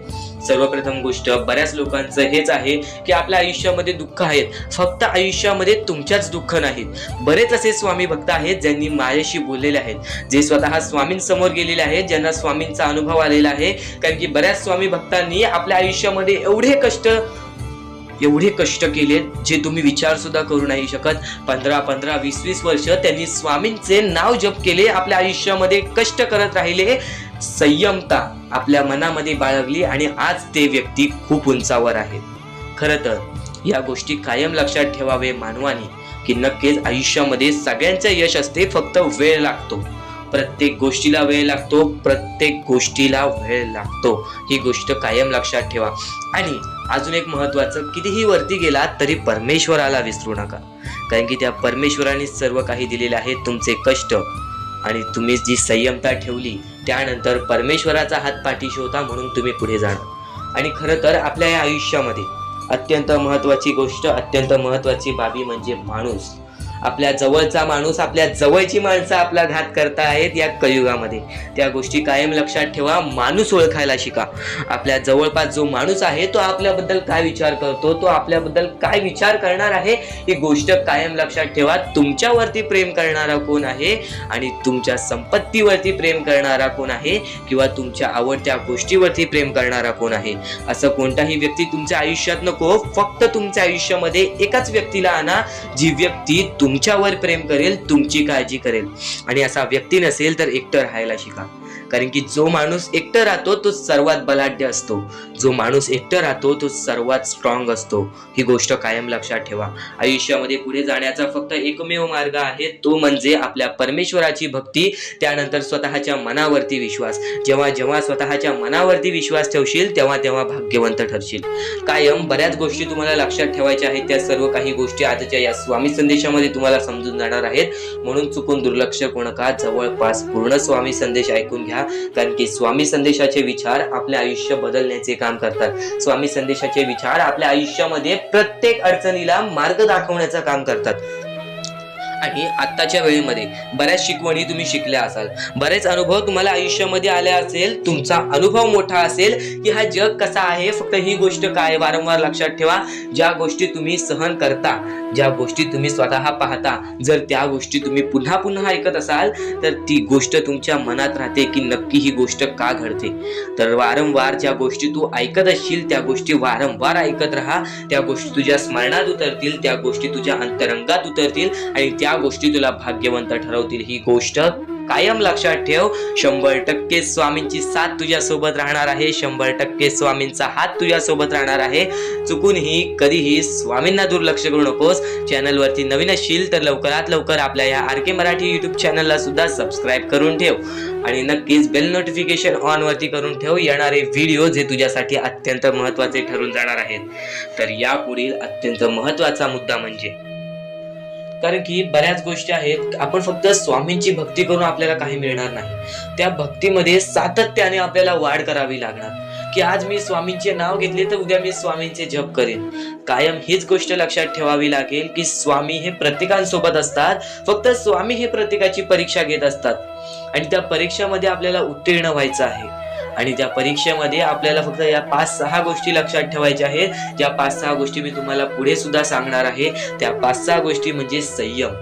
सर्वप्रथम गोष्ट बऱ्याच लोकांचं हेच आहे की आपल्या आयुष्यामध्ये दुःख आहेत, फक्त आयुष्यामध्ये तुमच्याच दुःख नाहीत. बरेच असे स्वामी भक्त आहेत ज्यांनी माझ्याशी बोललेले आहेत, जे स्वतः स्वामींसमोर गेलेले आहेत, ज्यांना स्वामींचा अनुभव आलेला आहे. कारण की बऱ्याच स्वामी भक्तांनी आपल्या आयुष्यामध्ये एवढे कष्ट केले जे तुम्ही विचार सुद्धा करू नाही शकत. 15, 20 वर्ष त्यांनी स्वामींचे नाव जप केले, आपल्या आयुष्यामध्ये कष्ट करत राहिले, संयमता आपल्या मनामध्ये बाळगली आणि आज ते व्यक्ती खूप उंचावर आहेत. खरं तर या गोष्टी कायम लक्षात ठेवावे मानवाने की नक्कीच आयुष्यामध्ये सगळ्यांचं यश असते, फक्त वेळ लागतो. प्रत्येक गोष्टीला वेळ लागतो, ही गोष्ट कायम लक्षात ठेवा. आणि अजून एक महत्वाचं, कितीही वरती गेलात तरी परमेश्वराला विसरू नका. कारण की त्या परमेश्वराने सर्व काही दिलेले आहे. तुमचे कष्ट आणि तुम्ही जी संयमता ठेवली त्यानंतर परमेश्वराचा हात पाठीशी होता म्हणून तुम्ही पुढे जाणार. आणि खरं तर आपल्या या आयुष्यामध्ये अत्यंत महत्वाची गोष्ट, अत्यंत महत्वाची बाबी म्हणजे माणूस. आपल्या जवळचा माणूस, आपल्या जवळची माणसं आपला घात करता आहेत या कलियुगामध्ये. त्या गोष्टी कायम लक्षात ठेवा. माणूस ओळखायला शिका. आपल्या जवळपास जो माणूस आहे तो आपल्याबद्दल काय विचार करतो, तो आपल्याबद्दल काय विचार करणार आहे, ही गोष्ट कायम लक्षात ठेवा. तुमच्यावरती प्रेम करणारा कोण आहे आणि तुमच्या संपत्तीवरती प्रेम करणारा कोण आहे किंवा तुमच्या आवडत्या गोष्टीवरती प्रेम करणारा कोण आहे, असं कोणताही व्यक्ती तुमच्या आयुष्यात नको. फक्त तुमच्या आयुष्यामध्ये एकाच व्यक्तीला आणा, जी व्यक्ती तुमच्यावर प्रेम करेल, तुमची काळजी करेल. आणि असा व्यक्ती नसेल तर एकटं राहायला शिका. कारण की जो माणूस एकटं राहतो तो सर्वात बलाढ्य असतो, जो माणूस एकटं राहतो तो सर्वात स्ट्रॉंग असतो. ही गोष्ट कायम लक्षात ठेवा. आयुष्यामध्ये पुढे जाण्याचा फक्त एकमेव मार्ग आहे, तो म्हणजे आपल्या परमेश्वराची भक्ती, त्यानंतर स्वतःच्या मनावरती विश्वास. जेव्हा स्वतःच्या मनावरती विश्वास ठेवशील तेव्हा भाग्यवंत ठरशील. कायम बऱ्याच गोष्टी तुम्हाला लक्षात ठेवायच्या आहेत. त्या सर्व काही गोष्टी आजच्या या स्वामी संदेशामध्ये तुम्हाला समजून जाणार आहेत. म्हणून चुकून दुर्लक्ष करू नका. जवळपास पूर्ण स्वामी संदेश ऐकून घ्या. कारण की स्वामी संदेशाचे विचार आपले आयुष्य बदलण्याचे काम करतात. स्वामी संदेशाचे विचार आपल्या आयुष्यामध्ये प्रत्येक अडचणीला मार्ग दाखवण्याचं काम करतात. आणि आत्ताच्या वेळेमध्ये बऱ्याच शिकवणी तुम्ही शिकल्या असाल, बरेच अनुभव तुम्हाला आयुष्यामध्ये आले असेल, तुमचा अनुभव मोठा असेल की हा जग कसा आहे. फक्त ही गोष्ट काय वारंवार लक्षात ठेवा, ज्या गोष्टी तुम्ही सहन करता, ज्या गोष्टी तुम्ही स्वतः पाहता, जर त्या गोष्टी तुम्ही पुन्हा ऐकत असाल तर ती गोष्ट तुमच्या मनात राहते की नक्की ही गोष्ट का घडते. तर वारंवार ज्या गोष्टी तू ऐकत असशील त्या गोष्टी वारंवार ऐकत राहा. त्या गोष्टी तुझ्या स्मरणात उतरतील, त्या गोष्टी तुझ्या अंतरंगात उतरतील आणि त्या गोष्टी तुला भाग्यवंत ठरवतील. ही गोष्ट कायम लक्षात ठेव. 100% स्वामींची साथ तुझ्या सोबत राहणार आहे. 100% स्वामींचा हात तुझ्या सोबत राहणार आहे. चुकूनही कधीही स्वामींना दुर्लक्ष करू नकोस. चॅनलवरती नवीन असशील तर लवकरात लवकर आपल्या या RK मराठी युट्यूब चॅनलला सुद्धा सबस्क्राईब करून ठेव आणि नक्कीच बेल नोटिफिकेशन ऑन वरती करून ठेव. येणारे व्हिडिओ जे तुझ्यासाठी अत्यंत महत्त्वाचे ठरून जाणार आहेत. तर यापुढील अत्यंत महत्त्वाचा मुद्दा म्हणजे, कारण की बऱ्याच गोष्टी आहेत, आपण फक्त स्वामींची भक्ती करून आपल्याला काही मिळणार नाही. त्या भक्तीमध्ये सातत्याने आपल्याला वाढ करावी लागणार की आज मी स्वामींचे नाव घेतले तर उद्या मी स्वामींचे जप करेन. कायम हीच गोष्ट लक्षात ठेवावी लागेल की स्वामी हे प्रत्येकांसोबत असतात. फक्त स्वामी हे प्रत्येकाची परीक्षा घेत असतात आणि त्या परीक्षेमध्ये आपल्याला उत्तीर्ण व्हायचं आहे. आणि त्या परीक्षेमध्ये आपल्याला फक्त या 5-6 गोष्टी लक्षात ठेवायच्या आहेत. ज्या 5-6 गोष्टी मी तुम्हाला पुढे सुद्धा सांगणार आहे. त्या 5-6 गोष्टी म्हणजे संयम,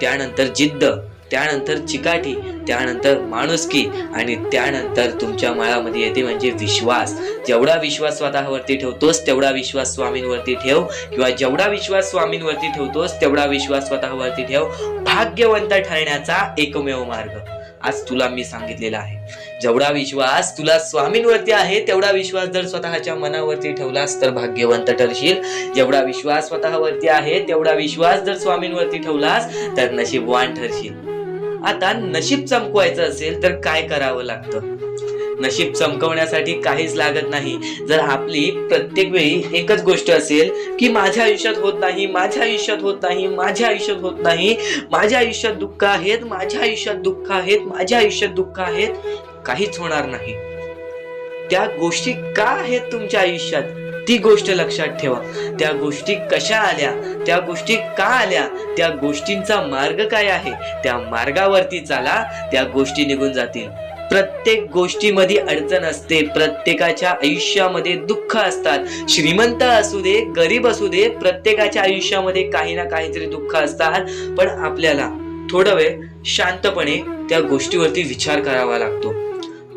त्यानंतर जिद्द, त्यानंतर चिकाटी, त्यानंतर माणुसकी आणि त्यानंतर तुमच्या माळामध्ये येते म्हणजे विश्वास. जेवढा विश्वास स्वतःवरती ठेवतोस तेवढा विश्वास स्वामींवरती ठेव, किंवा जेवढा विश्वास स्वामींवरती ठेवतोस तेवढा विश्वास स्वतःवरती ठेव. भाग्यवंत ठरण्याचा एकमेव मार्ग आज तुला मी सांगितलेला आहे. जेवढा विश्वास तुला स्वामींवरती आहे तेवढा विश्वास जर स्वतःच्या मनावरती ठेवलास तर भाग्यवंत ठरशील. जेवढा विश्वास स्वतःवरती आहे तेवढा विश्वास जर स्वामींवरती ठेवलास तर नशीबवान ठरशील. आता नशीब चमकवायचं असेल तर काय करावं लागतं? नशीब चमकवण्यासाठी काहीच लागत नाही. जर आपली प्रत्येक वेळी एकच गोष्ट असेल की माझ्या आयुष्यात होत नाही, माझ्या आयुष्यात होत नाही, माझ्या आयुष्यात होत नाही, माझ्या आयुष्यात दुःख आहेत, माझ्या आयुष्यात दुःख आहेत, माझ्या आयुष्यात दुःख आहेत, काहीच होणार नाही. त्या गोष्टी का आहेत तुमच्या आयुष्यात ती गोष्ट लक्षात ठेवा. त्या गोष्टी कशा आल्या, त्या गोष्टी का आल्या, त्या गोष्टींचा मार्ग काय आहे, त्या मार्गावरती चाला, त्या गोष्टी निघून जातील. प्रत्येक गोष्टीमध्ये अडचण असते, प्रत्येकाच्या आयुष्यामध्ये दुःख असतात. श्रीमंत असू दे, गरीब असू दे, प्रत्येकाच्या आयुष्यामध्ये काही ना काहीतरी दुःख असतात. पण आपल्याला थोडा वेळ शांतपणे त्या गोष्टीवरती विचार करावा लागतो.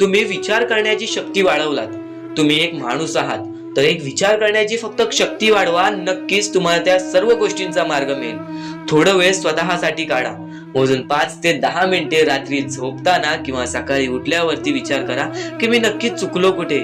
तुम्ही विचार करण्याची शक्ती वाढवलात, तुम्ही एक माणूस आहात, तर एक विचार करण्याची फक्त शक्ती वाढवा, नक्कीच तुम्हाला त्या सर्व गोष्टींचा मार्ग मिळेल. थोडा वेळ स्वतःसाठी काढा. मोजून 5 ते 10 मिनिटे रात्री झोपताना किंवा सकाळी उठल्यावरती विचार करा की मी नक्की चुकलो कुठे,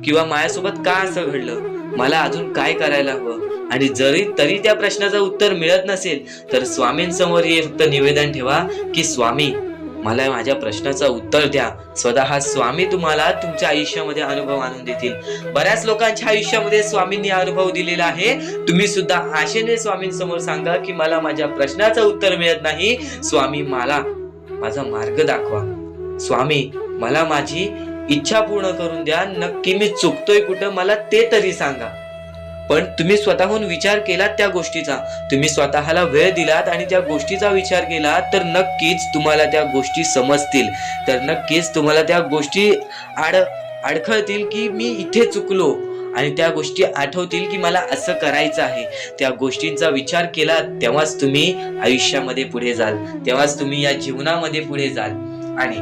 किंवा माझ्यासोबत का असं घडलं, मला अजून काय करायला हवं. आणि जरी तरी त्या प्रश्नाचं उत्तर मिळत नसेल तर स्वामींसमोर हे फक्त निवेदन ठेवा की स्वामी मला माझ्या प्रश्नाचं उत्तर द्या. स्वतः स्वामी तुम्हाला तुमच्या आयुष्यामध्ये अनुभव आणून देतील. बऱ्याच लोकांच्या आयुष्यामध्ये स्वामींनी अनुभव दिलेला आहे. तुम्ही सुद्धा आशेने स्वामींसमोर सांगा की मला माझ्या प्रश्नाचं उत्तर मिळत नाही, स्वामी मला माझा मार्ग दाखवा, स्वामी मला माझी इच्छा पूर्ण करून द्या, नक्की मी चुकतोय कुठं मला ते तरी सांगा. पण तुम्ही स्वतःहून विचार केलात त्या गोष्टीचा, तुम्ही स्वतःला वेळ दिलात आणि त्या गोष्टीचा विचार केला तर नक्कीच तुम्हाला त्या गोष्टी समजतील, तर नक्कीच तुम्हाला त्या गोष्टी अडखळतील की मी इथे चुकलो, आणि त्या गोष्टी आठवतील की मला असं करायचं आहे. त्या गोष्टींचा विचार केला तेव्हाच तुम्ही आयुष्यामध्ये पुढे जाल, तेव्हाच तुम्ही या जीवनामध्ये पुढे जाल. आणि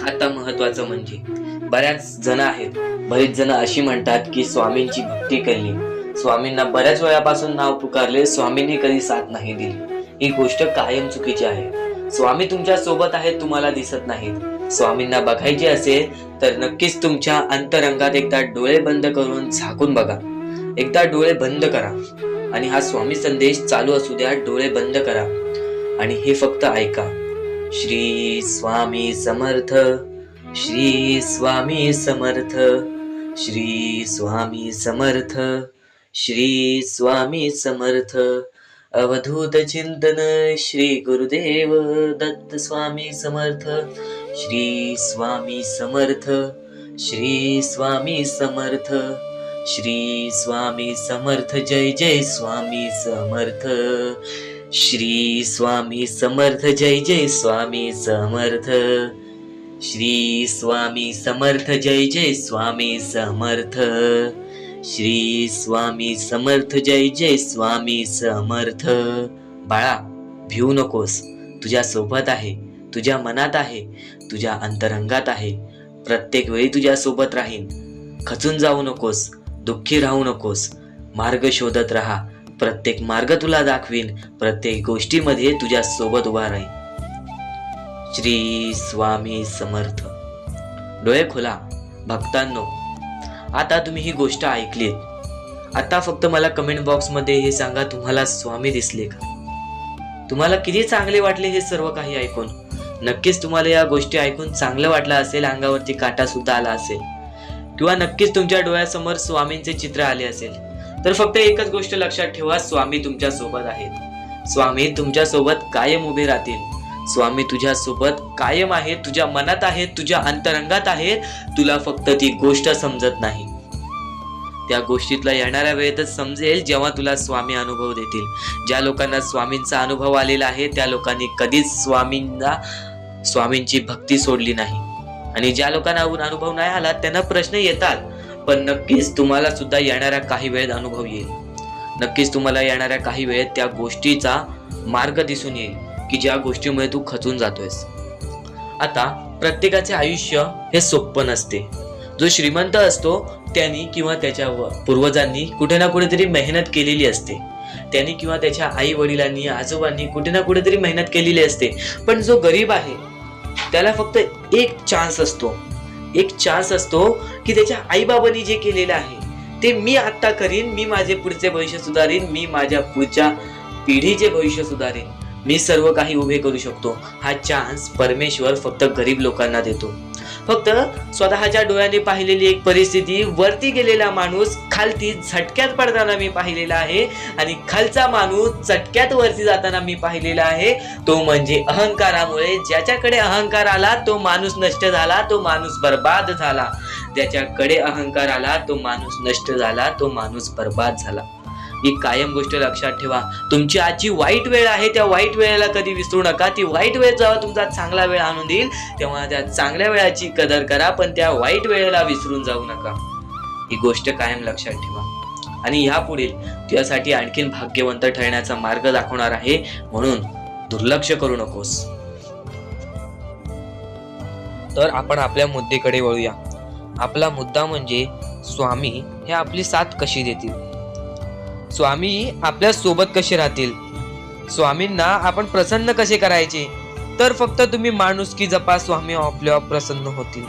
आता महत्वाचं म्हणजे बऱ्याच जण अशी म्हणतात की स्वामींची भक्ती केली, स्वामींना बऱ्याच वेळापासून नाव पुकारले, स्वामींनी कधी साथ नाही दिली. ही गोष्ट कायम चुकीची आहे. स्वामी तुमच्या सोबत आहेत, तुम्हाला दिसत नाहीत. स्वामींना बघायचे असेल तर नक्कीच तुमच्या अंतरंगात एकदा डोळे बंद करून झाकून बघा. एकदा डोळे बंद करा आणि हा स्वामी संदेश चालू असू द्या. डोळे बंद करा आणि हे फक्त ऐका. श्री स्वामी समर्थ, श्री स्वामी समर्थ, श्री स्वामी समर्थ, श्री स्वामी समर्थ. अवधूत चिंतन श्री गुरुदेव दत्त स्वामी समर्थ. श्री स्वामी समर्थ, श्री स्वामी समर्थ, श्री स्वामी समर्थ. जय जय स्वामी समर्थ. श्री स्वामी समर्थ. जय जय स्वामी समर्थ. श्री स्वामी समर्थ. जय जय स्वामी समर्थ. श्री स्वामी समर्थ. जय जय स्वामी समर्थ. बाळा, भिवू नकोस. तुझ्या सोबत आहे, तुझ्या मनात आहे, तुझ्या अंतरंगात आहे. प्रत्येक वेळी तुझ्या सोबत राहीन. खचून जाऊ नकोस, दुःखी राहू नकोस. मार्ग शोधत राहा. प्रत्येक मार्ग तुला दाखवीन. प्रत्येक गोष्टीमध्ये तुझ्या सोबत उभा राहीन. श्री स्वामी समर्थ. डोळे खोला भक्तांनो. आता तुम्ही ही गोष्ट ऐकलीत. आता फक्त मला कमेंट बॉक्स मध्ये हे सांगा, तुम्हाला स्वामी दिसले का? तुम्हाला किती चांगले वाटले हे सर्व काही ऐकून? नक्कीच तुम्हाला या गोष्टी ऐकून चांगलं वाटलं असेल, अंगावरती काटा सुद्धा आला असेल, किंवा नक्कीच तुमच्या डोळ्यासमोर स्वामींचे चित्र आले असेल. तर फक्त एकच गोष्ट लक्षात ठेवा, स्वामी तुमच्या सोबत आहेत. स्वामी तुमच्या सोबत कायम उभे राहतील. स्वामी तुझ्या सोबत कायम आहेत, तुझ्या मनात आहेत, तुझ्या अंतरंगात आहेत. तुला फक्त ती गोष्ट समजत नाही. त्या गोष्टीतला येणाऱ्या वेळेतच समजेल जेव्हा तुला स्वामी अनुभव देतील. ज्या लोकांना स्वामींचा अनुभव आलेला आहे त्या लोकांनी कधीच स्वामींची भक्ती सोडली नाही. आणि ज्या लोकांना अनुभव नाही आला त्यांना प्रश्न येतात, पण नक्कीच तुम्हाला सुद्धा येणाऱ्या काही वेळेत अनुभव येईल. नक्कीच तुम्हाला येणाऱ्या काही वेळेत त्या गोष्टीचा मार्ग दिसून येईल की ज्या गोष्टीमुळे तू खचून जातोयस. आता प्रत्येकाचे आयुष्य हे सोपं नसते. जो श्रीमंत असतो त्यांनी किंवा त्याच्या पूर्वजांनी कुठे ना कुठेतरी मेहनत केलेली असते. त्यांनी किंवा त्याच्या आई वडिलांनी, आजोबांनी कुठे ना कुठेतरी मेहनत केलेली असते. पण जो गरीब आहे त्याला फक्त एक चान्स असतो, एक चान्स असतो की त्याच्या आईबाबांनी जे केलेलं आहे ते मी आत्ता करीन, मी माझे पुढचे भविष्य सुधारीन, मी माझ्या पुढच्या पिढीचे भविष्य सुधारीन, मी सर्व काही उभे करू शकतो. हा चान्स परमेश्वर फक्त गरीब लोकांना देतो. फक्त स्वतःच्या डोळ्याने पाहिलेली एक परिस्थिती, वरती गेलेला माणूस खालती झटक्यात पडताना मी पाहिलेला आहे आणि खालचा माणूस चटक्यात वरती जाताना मी पाहिलेला आहे. तो म्हणजे अहंकारामुळे. ज्याच्याकडे अहंकार आला तो माणूस नष्ट झाला, तो माणूस बर्बाद झाला. ज्याच्याकडे अहंकार आला तो माणूस नष्ट झाला, तो माणूस बर्बाद झाला. ही कायम गोष्ट लक्षात ठेवा. तुमची आजची वाईट वेळ आहे, त्या वाईट वेळेला कधी विसरू नका. ती वाईट वेळ जेव्हा तुमचा चांगला वेळ आणून देईल तेव्हा त्या चांगल्या वेळाची कदर करा, पण त्या वाईट वेळेला विसरून जाऊ नका. ही गोष्ट कायम लक्षात ठेवा. आणि ह्यापुढील तुझ्यासाठी आणखीन भाग्यवंत ठरण्याचा मार्ग दाखवणार आहे, म्हणून दुर्लक्ष करू नकोस. तर आपण आपल्या मुद्द्याकडे वळूया. आपला मुद्दा म्हणजे स्वामी हे आपली साथ कशी देतील, स्वामी आपल्या सोबत कसे राहतील, स्वामींना आपण प्रसन्न कसे करायचे. तर फक्त तुम्ही माणुसकी जपा, स्वामी आपल्यावर प्रसन्न होतील.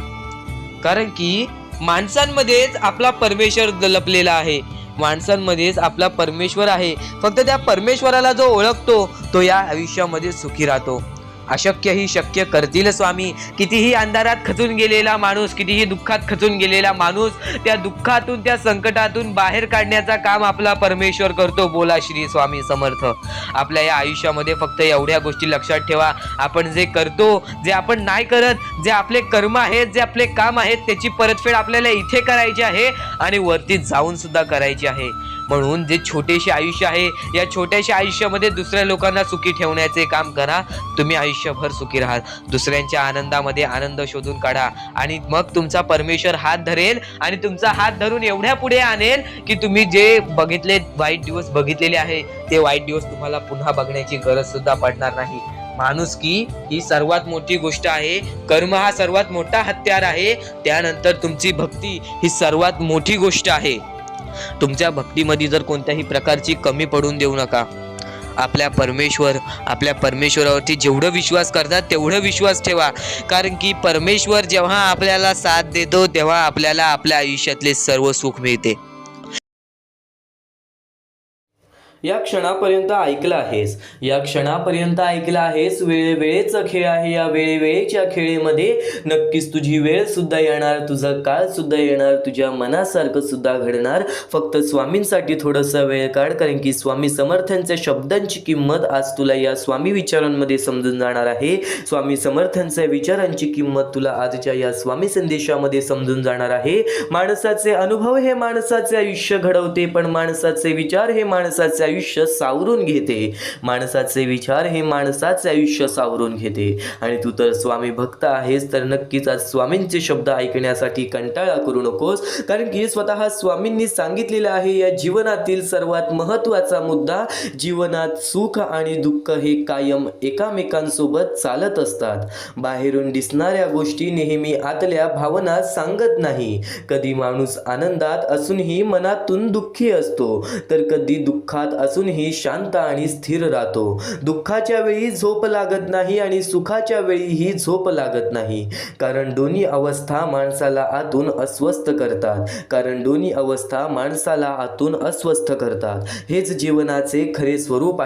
कारण की माणसांमध्येच आपला परमेश्वर लपलेला आहे, माणसांमध्येच आपला परमेश्वर आहे. फक्त त्या परमेश्वराला जो ओळखतो तो या आयुष्यामध्ये सुखी राहतो. अशक्य ही शक्य करतील स्वामी. कितीही अंधारात खचून गेलेला माणूस, कितीही दुःखात खचून गेलेला माणूस, त्या दुःखातून त्या संकटातून बाहेर काढण्याचा काम आपला परमेश्वर करतो. बोला श्री स्वामी समर्थ. आपल्या या आयुष्यामध्ये फक्त एवढ्या गोष्टी लक्षात ठेवा. आपण जे करतो, जे आपण नाही करत, जे आपले कर्म आहेत, जे आपले काम आहेत, त्याची परतफेड आपल्याला इथे करायची आहे आणि वरती जाऊन सुद्धा करायची आहे. म्हणून जे छोटेसे आयुष्य आहे, या छोट्याशा आयुष्यामध्ये दुसऱ्या लोकांना सुखी ठेवण्याचे काम करा. तुम्ही आयुष्यभर सुखी राहाल. दुसऱ्यांच्या आनंदामध्ये आनंद शोधून काढा आणि मग तुमचा परमेश्वर हात धरेल आणि तुमचा हात धरून एवढ्या पुढे आणेल की तुम्ही जे बघितले वाईट दिवस बघितलेले आहे ते वाईट दिवस तुम्हाला पुन्हा बघण्याची गरज सुद्धा पडणार नाही. माणुसकी ही सर्वात मोठी गोष्ट आहे. कर्म हा सर्वात मोठा हत्यार आहे. त्यानंतर तुमची भक्ती ही सर्वात मोठी गोष्ट आहे. तुमच्या भक्तीमध्ये जर कोणत्याही प्रकारची कमी पडून देऊ नका. आपल्या परमेश्वरावरती जेवढं विश्वास करतात तेवढं विश्वास ठेवा. कारण की परमेश्वर जेव्हा आपल्याला साथ देतो तेव्हा आपल्याला आपल्या आयुष्यातले सर्व सुख मिळते. या क्षणापर्यंत ऐकलं आहेस, या क्षणापर्यंत ऐकलं आहेस. वेळेवेळेचा खेळ आहे. या वेळेवेळेच्या खेळेमध्ये नक्कीच तुझी वेळ सुद्धा येणार, तुझा काळ सुद्धा येणार, तुझ्या मनासारखं सुद्धा घडणार. फक्त स्वामींसाठी थोडासा वेळ काढ, कारण की स्वामी समर्थांच्या शब्दांची किंमत आज तुला या स्वामी विचारांमध्ये समजून जाणार आहे. स्वामी समर्थांच्या विचारांची किंमत तुला आजच्या या स्वामी संदेशामध्ये समजून जाणार आहे. माणसाचे अनुभव हे माणसाचे आयुष्य घडवते, पण माणसाचे विचार हे माणसाचे आयुष्य सावरून घेते. माणसाचे विचार हे माणसाचे आयुष्य सावरून घेते. आणि तू तर स्वामी भक्त आहेस, तर नक्कीच आज स्वामींचे शब्द ऐकण्यासाठी कंटाळा करू नकोस. कारण की स्वतः स्वामींनी सांगितलेलं आहे, या जीवनातील सर्वात महत्त्वाचा मुद्दा, जीवनात सुख आणि दुःख हे कायम एकामेकांसोबत चालत असतात. बाहेरून दिसणाऱ्या गोष्टी नेहमी आतल्या भावना सांगत नाही. कधी माणूस आनंदात असूनही मनातून दुःखी असतो, तर कधी दुःखात असूनही शांत आणि स्थिर राहतो. दुःखाच्या वेळी झोप लागत नाही आणि सुखाच्या वेळीही झोप लागत नाही. कारण दोन्ही अवस्था माणसाला आतून अस्वस्थ करतात. हेच जीवनाचे खरे स्वरूप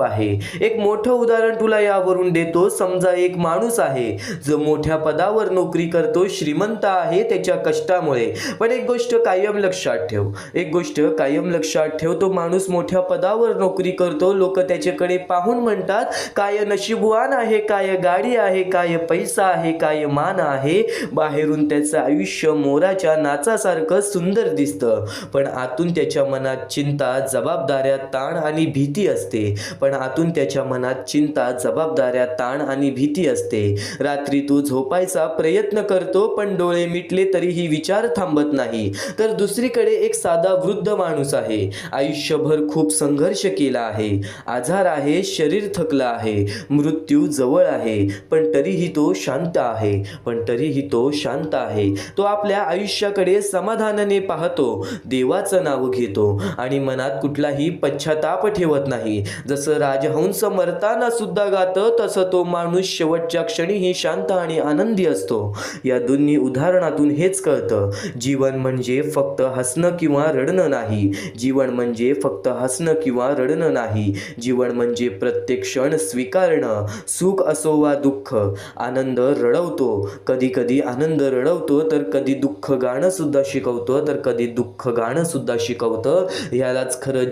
आहे. एक मोठं उदाहरण तुला यावरून देतो. समजा एक माणूस आहे जो मोठ्या पदावर नोकरी करतो, श्रीमंत आहे त्याच्या कष्टामुळे. पण एक गोष्ट कायम लक्षात ठेव, तो माणूस मोठ्या पदावर नोकरी करतो. लोक त्याच्याकडे पाहून म्हणतात, काय नशीबवान आहे, काय गाडी आहे, काय पैसा आहे, काय मान आहे. बाहेरून त्याचं आयुष्य मोराच्या नाचासारखं सुंदर दिसतं, पण आतून त्याच्या मनात चिंता, जबाबदाऱ्या, ताण आणि भीती असते. रात्री तू झोपायचा प्रयत्न करतो, पण डोळे मिटले तरीही विचार थांबत नाही. तर दुसरीकडे एक साधा वृद्ध माणूस माणूस आहे, आयुष्यभर खूप संघर्ष केला आहे, आजार आहे, शरीर थकलं आहे, मृत्यू जवळ आहे, पण तरीही तो शांत आहे, तो आपल्या आयुष्याकडे समाधानाने पाहतो, देवाचं नाव घेतो आणि मनात कुठलाही पश्चाताप ठेवत नाही. जसं राजहंस मरताना सुद्धा गातं, तसं तो माणूस शेवटच्या क्षणीही शांत आणि आनंदी असतो. या दोन्ही उदाहरणातून हेच कळतं, जीवन म्हणजे फक्त हसणं किंवा रडणं नाही. जीवन म्हणजे प्रत्येक क्षण स्वीकारणं. सुख असो वा दुःख, आनंद रडवतो, कधी आनंद रडवतो, तर कधी दुःख गाणं सुद्धा शिकवतं. ह्यालाच खरं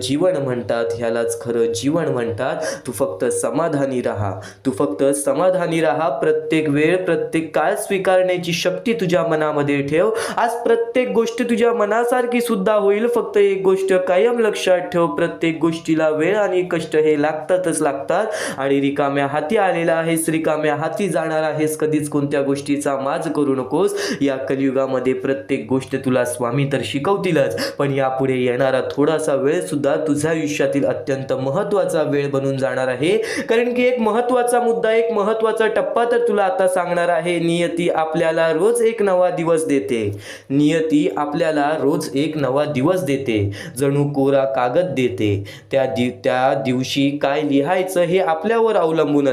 जीवन म्हणतात. तू फक्त समाधानी राहा. प्रत्येक वेळ, प्रत्येक काळ स्वीकारण्याची शक्ती तुझ्या मनामध्ये ठेव. आज प्रत्येक गोष्ट तुझ्या मनासारखी सुद्धा होईल. फक्त एक गोष्ट कायम लक्षात ठेव, प्रत्येक गोष्टीला वेळ आणि कष्ट हे लागतात आणि रिकाम्या हाती आलेला आहेस, रिकाम्या हाती जाणार आहेस. कधीच कोणत्या गोष्टीचा माज करू नकोस. या कलियुगामध्ये प्रत्येक गोष्ट तुला स्वामी तर शिकवतीलच, पण यापुढे येणारा थोडासा वेळ सुद्धा तुझ्या आयुष्यातील अत्यंत महत्त्वाचा वेळ बनून जाणार आहे. कारण की एक महत्त्वाचा मुद्दा, एक महत्त्वाचा टप्पा तर तुला आता सांगणार आहे. नियती आपल्याला रोज एक नवा दिवस देते. जणू कोरा कागद देते. त्या दिवशी काय लिहायचं हे आपल्यावर अवलंबून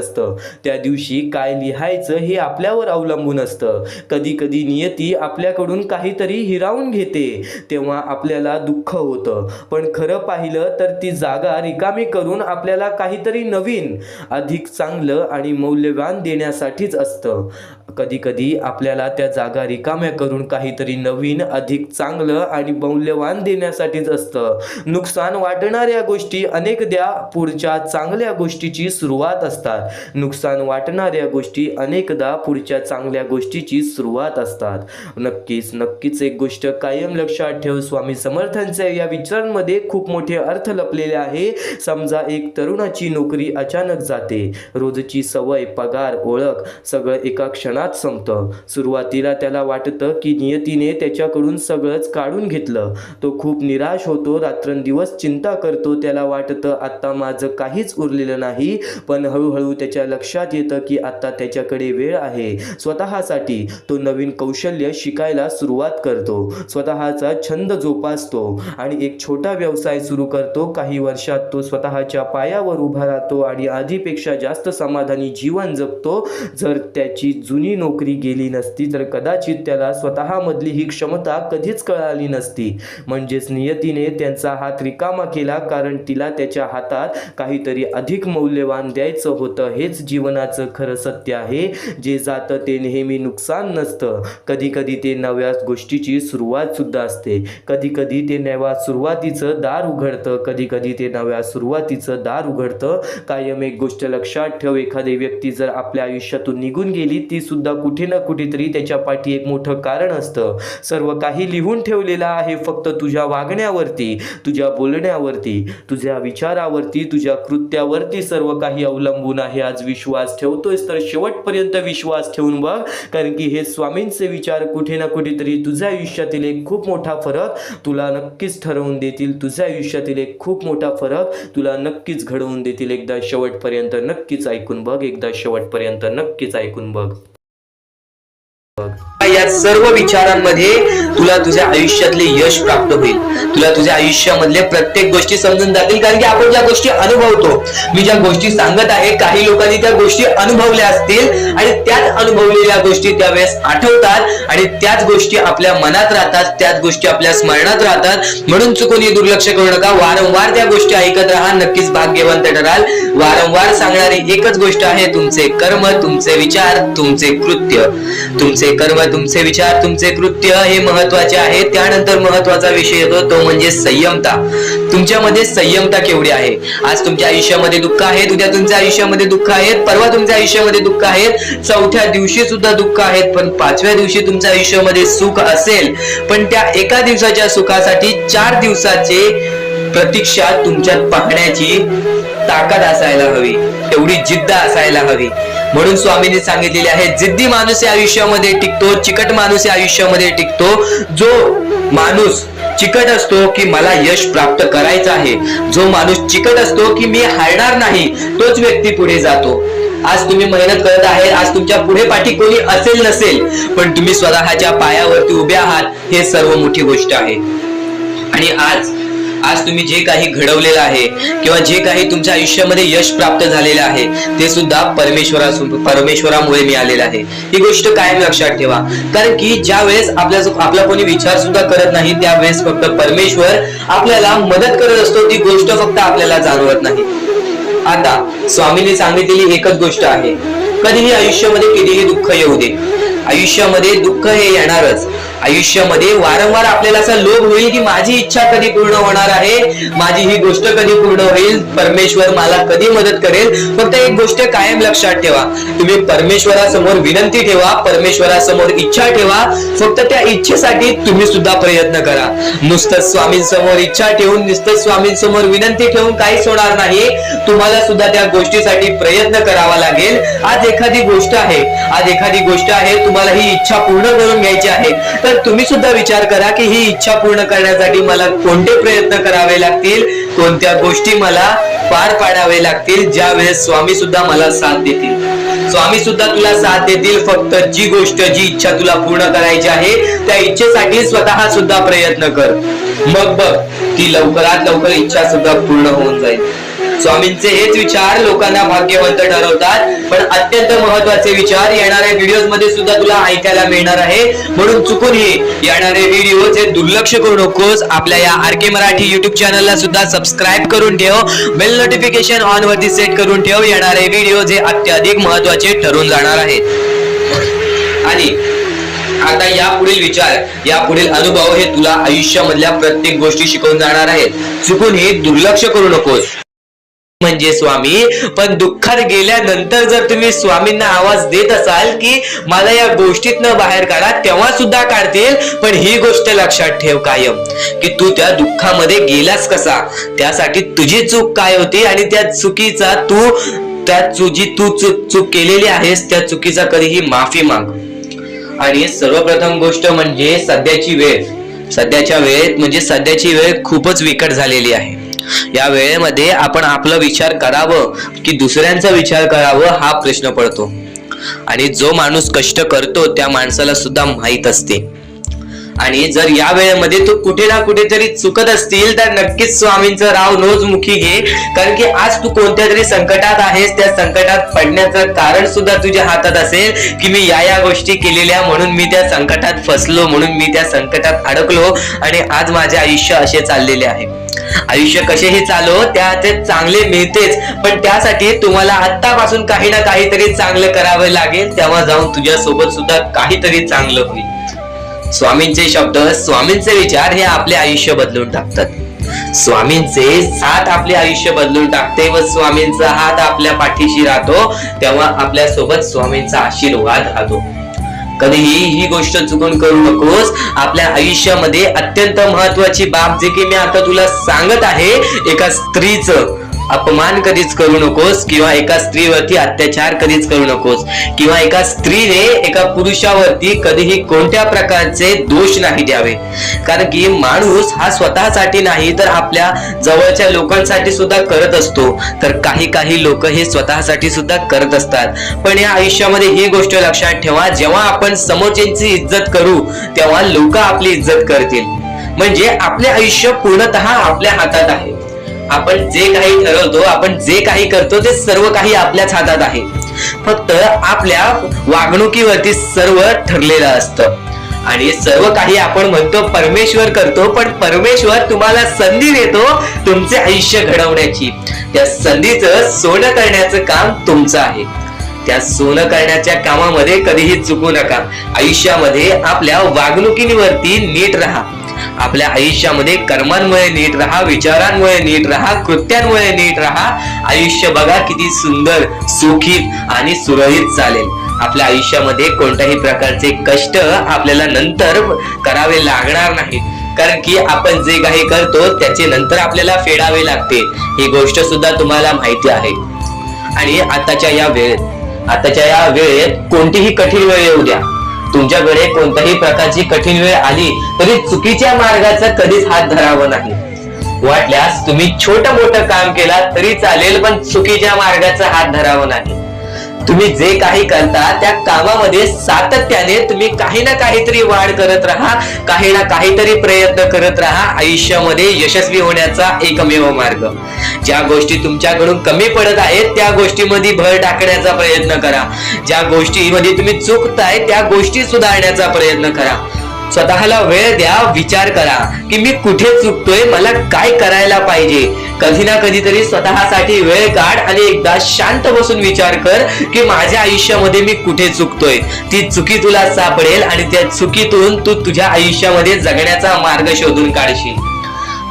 असतं. कधी नियती आपल्याकडून काहीतरी हिरावून घेते, तेव्हा आपल्याला दुःख होतं. पण खरं पाहिलं तर ती जागा रिकामी करून आपल्याला काहीतरी नवीन, अधिक चांगलं आणि मौल्यवान देण्यासाठीच असतं. कधी आपल्याला त्या जागा रिकाम्या करून काहीतरी नवीन, अधिक चांगलं आणि मौल्यवान देण्यासाठीच असतं. नुकसान वाटणाऱ्या गोष्टी अनेकदा पुढच्या चांगल्या गोष्टीची सुरुवात असतात. नक्कीच एक गोष्ट कायम लक्षात ठेव, स्वामी समर्थांच्या या विचारांमध्ये खूप मोठे अर्थ लपलेले आहे. समजा एक तरुणाची नोकरी अचानक जाते. रोजची सवय, पगार, ओळख सगळं एका क्षणात संपतं. सुरुवातीला त्याला वाटतं की नियतीने त्याच्याकडून सगळंच काढून घेतलं. तो खूप निराश होतो, रात्रंदिवस चिंता करतो. त्याला वाटतं आता माझं काहीच उरलेलं नाही. पण हळूहळू त्याच्या लक्षात येतं की आता त्याच्याकडे वेळ आहे स्वतःसाठी. तो नवीन कौशल्य शिकायला सुरुवात करतो, स्वतःचा छंद जोपासतो आणि एक छोटा व्यवसाय सुरू करतो. काही वर्षात तो स्वतःच्या पायावर उभा राहतो आणि आधीपेक्षा जास्त समाधानी जीवन जगतो. जर त्याची जुनी नोकरी गेली नसती तर कदाचित त्याला स्वतःमधली ही क्षमता कधीच कळाली नसती. म्हणजेच नियतीने त्यांचा हात रिकामा केला, कारण तिला त्याच्या हातात काहीतरी अधिक मौल्यवान द्यायचं होतं. हेच जीवनाचं खरं सत्य आहे. जे जातं ते नेहमी नुकसान नसतं. कधी ते नव्या गोष्टीची सुरुवात सुद्धा असते. कधी ते नव्या सुरुवातीचं दार उघडतं. कायम एक गोष्ट लक्षात ठेव, एखादी व्यक्ती जर आपल्या आयुष्यातून निघून गेली, ती सुद्धा कुठे ना कुठेतरी त्याच्या पाठी एक मोठं कारण असतं. सर्व काही लिहून ठेवलेलं आहे, फक्त तुझ्या वागण्यावरती, तुझ्या बोलण्यावरती, तुझ्या विचारावरती, तुझ्या कृत्यावरती सर्व काही अवलंबून आहे. आज विश्वास ठेवतोयस तर शेवटपर्यंत विश्वास ठेवून बघ, कारण की हे स्वामींचे विचार कुठे ना कुठेतरी तुझ्या आयुष्यातील एक खूप मोठा फरक तुला नक्कीच ठरवून देतील. तुझ्या आयुष्यातील एक खूप मोठा फरक तुला नक्कीच घडवून देतील. एकदा शेवटपर्यंत नक्कीच ऐकून बघ. या सर्व विचारांमध्ये तुला तुझ्या आयुष्यातले यश प्राप्त होईल. तुला तुझ्या आयुष्यामधले प्रत्येक गोष्टी समजून जातील, कारण की आपण ज्या गोष्टी अनुभवतो, मी ज्या गोष्टी सांगत आहे, काही लोकांनी त्या गोष्टी अनुभवल्या असतील आणि त्याच अनुभवलेल्या गोष्टी त्यावेळेस आठवतात आणि त्याच गोष्टी आपल्या मनात राहतात, त्याच गोष्टी आपल्या स्मरणात राहतात. म्हणून चुकून दुर्लक्ष करू नका. वारंवार त्या गोष्टी ऐकत राहा, नक्कीच भाग्यवंत ठराल. वारंवार सांगणारी एकच गोष्ट आहे, तुमचे कर्म, तुमचे विचार, तुमचे कृत्य. तुमचे कर्म, तुमचे विचार, तुमचे कृत्य हे महत्वाचे आहे. त्यानंतर महत्वाचा विषय येतो तो म्हणजे संयमता. तुमच्यामध्ये संयमता केवढी आहे? आज तुमच्या आयुष्यामध्ये दुःख आहे, उद्या तुमच्या आयुष्यामध्ये दुःख आहेत, परवा तुमच्या आयुष्यामध्ये दुःख आहेत, चौथ्या दिवशी सुद्धा दुःख आहेत, पण पाचव्या दिवशी तुमच्या आयुष्यामध्ये सुख असेल. पण त्या एका दिवसाच्या सुखासाठी 4 दिवसाचे प्रतीक्षा तुमच्यात पाहण्याची ताकद असायला हवी, तेवढी जिद्द असायला हवी. म्हणून स्वामींनी सांगितलेले आहे, जिद्दी माणूस या आयुष्यामध्ये टिकतो, चिकट माणूस या आयुष्यामध्ये टिकतो. जो माणूस चिकट असतो की मला यश प्राप्त करायचं आहे, जो माणूस चिकट असतो की मी हारणार नाही, तोच व्यक्ती पुढे जातो. आज तुम्ही मेहनत करत आहे, आज तुमच्या पुढे पाठी कोणी असेल नसेल, पण तुम्ही स्वतःच्या पायावरती उभे आहात, हे सर्व मोठी गोष्ट आहे. आणि आज तुम्ही जे काही घडवलेलं आहे किंवा जे काही तुमच्या आयुष्यामध्ये यश प्राप्त झालेलं आहे, ते सुद्धा परमेश्वरामुळे मिळालेलं आहे. ही गोष्ट कायम लक्षात ठेवा. कारण की ज्या वेळेस आपला कोणी विचार सुद्धा करत नाही, त्यावेळेस फक्त परमेश्वर आपल्याला मदत करत असतो. ती गोष्ट फक्त आपल्याला जाणवत नाही. आता स्वामींनी सांगितलेली एकच गोष्ट आहे, कधीही आयुष्यामध्ये कितीही दुःख येऊ दे, आयुष्यामध्ये दुःख हे येणारच. आयुष्यामध्ये वारंवार आपल्याला असा लोभ होईल की माझी इच्छा कधी पूर्ण होणार आहे, माझी ही गोष्ट कधी पूर्ण होईल, परमेश्वर मला कधी मदत करेल. फक्त एक गोष्ट कायम लक्षात ठेवा, तुम्ही परमेश्वरासमोर विनंती ठेवा, परमेश्वरासमोर इच्छा ठेवा. फक्त त्या इच्छेसाठी तुम्ही सुद्धा प्रयत्न करा. नुसतं स्वामींसमोर इच्छा ठेवून, नुसतं स्वामींसमोर विनंती ठेवून काहीच होणार नाही. तुम्हाला सुद्धा त्या गोष्टीसाठी प्रयत्न करावा लागेल. आज एखादी गोष्ट आहे, तुम्हाला ही इच्छा पूर्ण करून घ्यायची आहे, तर तुम्ही सुद्धा विचार करा की ही इच्छा पूर्ण करण्यासाठी मला कोणते प्रयत्न करावे लागतील, कोणत्या गोष्टी मला पार पाडावे लागतील, ज्या वेळेस स्वामी सुद्धा मला साथ देतील. स्वामी सुद्धा तुला साथ देतील. फक्त जी गोष्ट, जी इच्छा तुला पूर्ण करायची आहे, त्या इच्छेसाठी स्वतः सुद्धा प्रयत्न कर. मग बघ ती लवकरात लवकर इच्छा सुद्धा पूर्ण होऊन जाईल. स्वामींचे हेच विचार लोकांना भाग्यवंत ठरवतात. पण अत्यंत महत्वाचे विचार येणाऱ्या व्हिडिओज मध्ये सुद्धा तुला ऐकायला मिळणार आहे. म्हणून चुकूनही येणारे व्हिडिओ जे दुर्लक्ष करू नकोस. आपल्या या RK मराठी युट्यूब चॅनलला सुद्धा सबस्क्राईब करून ठेव, बेल नोटिफिकेशन ऑन वरती सेट करून ठेव. येणारे व्हिडिओ जे अत्याधिक महत्वाचे ठरून जाणार आहेत. आणि आता यापुढील विचार, यापुढील अनुभव हे तुला आयुष्यामधल्या प्रत्येक गोष्टी शिकवून जाणार आहेत. चुकूनही दुर्लक्ष करू नकोस. म्हणजे स्वामी, पण दुःखात गेल्यानंतर जर तुम्ही स्वामींना आवाज देत असाल की मला या गोष्टीतनं बाहेर काढा, तेव्हा सुद्धा काढतील. पण ही गोष्ट लक्षात ठेव कायम की तू त्या दुःखामध्ये गेलास कसा, त्यासाठी तुझी चूक काय होती आणि त्या चुकीचा चूक केलेली आहेस, त्या चुकीचा कधीही माफी माग. आणि सर्वप्रथम गोष्ट म्हणजे सध्याची वेळ खूपच विकट झालेली आहे. या वेळेमध्ये आपण आपला विचार करावं की दुसऱ्यांचा विचार करावं, हा प्रश्न पडतो. आणि जो माणूस कष्ट करतो त्या माणसाला सुद्धा माहित असते. आणि जर या वेळेमध्ये तू कुठे ना कुठेतरी चुकत असतील तर नक्कीच स्वामींचं राव नोजमुखी घे. कारण की आज तू कोणत्या तरी संकटात आहेस, त्या संकटात पडण्याचं कारण सुद्धा तुझ्या हातात असेल की मी या गोष्टी केलेल्या म्हणून मी त्या संकटात फसलो, म्हणून मी त्या संकटात अडकलो आणि आज माझे आयुष्य असे चाललेले आहे. आयुष्य कसेही चालो त्याचे चांगले मिळतेच, पण त्यासाठी तुम्हाला आत्तापासून काही ना काहीतरी चांगलं करावं लागेल. तेव्हा जाऊन तुझ्या सोबत सुद्धा काहीतरी चांगलं होईल. स्वामींचे शब्द, स्वामींचे विचार हे आपले आयुष्य बदलून टाकतात. स्वामींचे साथ आपले आयुष्य बदलून टाकते व स्वामींचा हात आपल्या पाठीशी राहतो. तेव्हा आपल्या सोबत स्वामींचा आशीर्वाद राहतो. कधीही ही गोष्ट चुकून करू नकोस. आपल्या आयुष्यामध्ये अत्यंत महत्वाची बाब जे की मी आता तुला सांगत आहे, एका स्त्रीचं अपमान कधीच करू नकोस किंवा एका स्त्रीवरती अत्याचार कधीच करू नकोस किंवा एका स्त्रीने एका पुरुषावरती कधीही कोणत्या प्रकारचे दोष नाही द्यावे. कारण की माणूस हा स्वतःसाठी नाही तर आपल्या जवळच्या लोकांसाठी सुद्धा करत असतो. तर काही लोक हे स्वतःसाठी सुद्धा करत असतात. पण या आयुष्यामध्ये ही गोष्ट लक्षात ठेवा, जेव्हा आपण समोरच्यांची इज्जत करू तेव्हा लोक आपली इज्जत करतील. म्हणजे आपले आयुष्य पूर्णतः आपल्या हातात आहे. आपण जे काही ठरवतो, आपण जे काही करतो ते सर्व काही आपल्याच हातात आहे. फक्त आपल्या वागणुकीवरती सर्व ठरलेलं असतं. आणि सर्व काही आपण म्हणतो परमेश्वर करतो, पण परमेश्वर तुम्हाला संधी देतो तुमचे आयुष्य घडवण्याची. त्या संधीचं सोनं करण्याचं काम तुमचं आहे. त्या सोनं करण्याच्या कामामध्ये कधीही चुकू नका. आयुष्यामध्ये आपल्या वागणुकीवरती नीट राहा. आपल्या आयुष्यामध्ये कर्मांमुळे नीट राहा, विचारांमुळे नीट राहा, कृत्यांमुळे नीट राहा. आयुष्य बघा किती सुंदर, सुखीत आणि सुरळीत चालेल. आपल्या आयुष्यामध्ये कोणत्याही प्रकारचे कष्ट आपल्याला नंतर करावे लागणार नाही. कारण की आपण जे काही करतो त्याचे नंतर आपल्याला फेडावे लागते. ही गोष्ट सुद्धा तुम्हाला माहिती आहे. आणि आताच्या या वेळेत आताच्या या वेळेत कोणतीही कठीण वेळ येऊ द्या, तुमच्याकडे कोणत्याही प्रकारची कठीण वेळ आली तरी चुकीच्या मार्गाचा कधीच हात धरावा नाही. वाटल्यास तुम्ही छोटं मोठं काम केला तरी चालेल, पण चुकीच्या मार्गाचा हात धरावा नाही. तुम्ही जे काही करता त्या कामामध्ये सातत्याने तुम्ही काही ना काहीतरी वाढ करत राहा, काही ना काहीतरी प्रयत्न करत राहा. आयुष्यामध्ये यशस्वी होण्याचा एकमेव मार्ग. ज्या गोष्टी तुमच्याकडून कमी पडत आहेत त्या गोष्टीमध्ये भर टाकण्याचा प्रयत्न करा. ज्या गोष्टीमध्ये तुम्ही चुकताय त्या गोष्टी सुधारण्याचा प्रयत्न करा. स्वतःला वेळ द्या, विचार करा की मी कुठे चुकतोय, मला काय करायला पाहिजे. कधी ना कधीतरी स्वतःसाठी वेळ काढ आणि एकदा शांत बसून विचार कर की माझ्या आयुष्यामध्ये मी कुठे चुकतोय. ती चुकी तुला सापडेल आणि त्या चुकीतून तू तुझ्या आयुष्यामध्ये जगण्याचा मार्ग शोधून काढशील.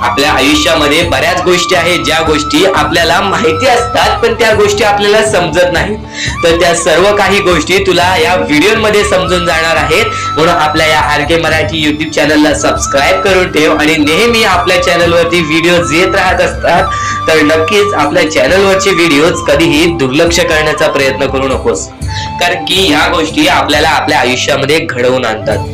आपल्या आयुष्यामध्ये बऱ्याच गोष्टी आहेत ज्या गोष्टी आपल्याला माहिती असतात पण त्या गोष्टी आपल्याला समजत नाहीत. तर त्या सर्व काही गोष्टी तुला या व्हिडिओमध्ये समजून जाणार आहेत. म्हणून आपल्या या RK मराठी YouTube चॅनलला सबस्क्राईब करून ठेव आणि नेहमी आपल्या चॅनलवरती व्हिडिओज येत राहत असतात. तर नक्कीच आपल्या चॅनलवरचे व्हिडिओज कधीही दुर्लक्ष करण्याचा प्रयत्न करू नकोस, कारण की ह्या गोष्टी आपल्याला आपल्या आयुष्यामध्ये घडवून आणतात.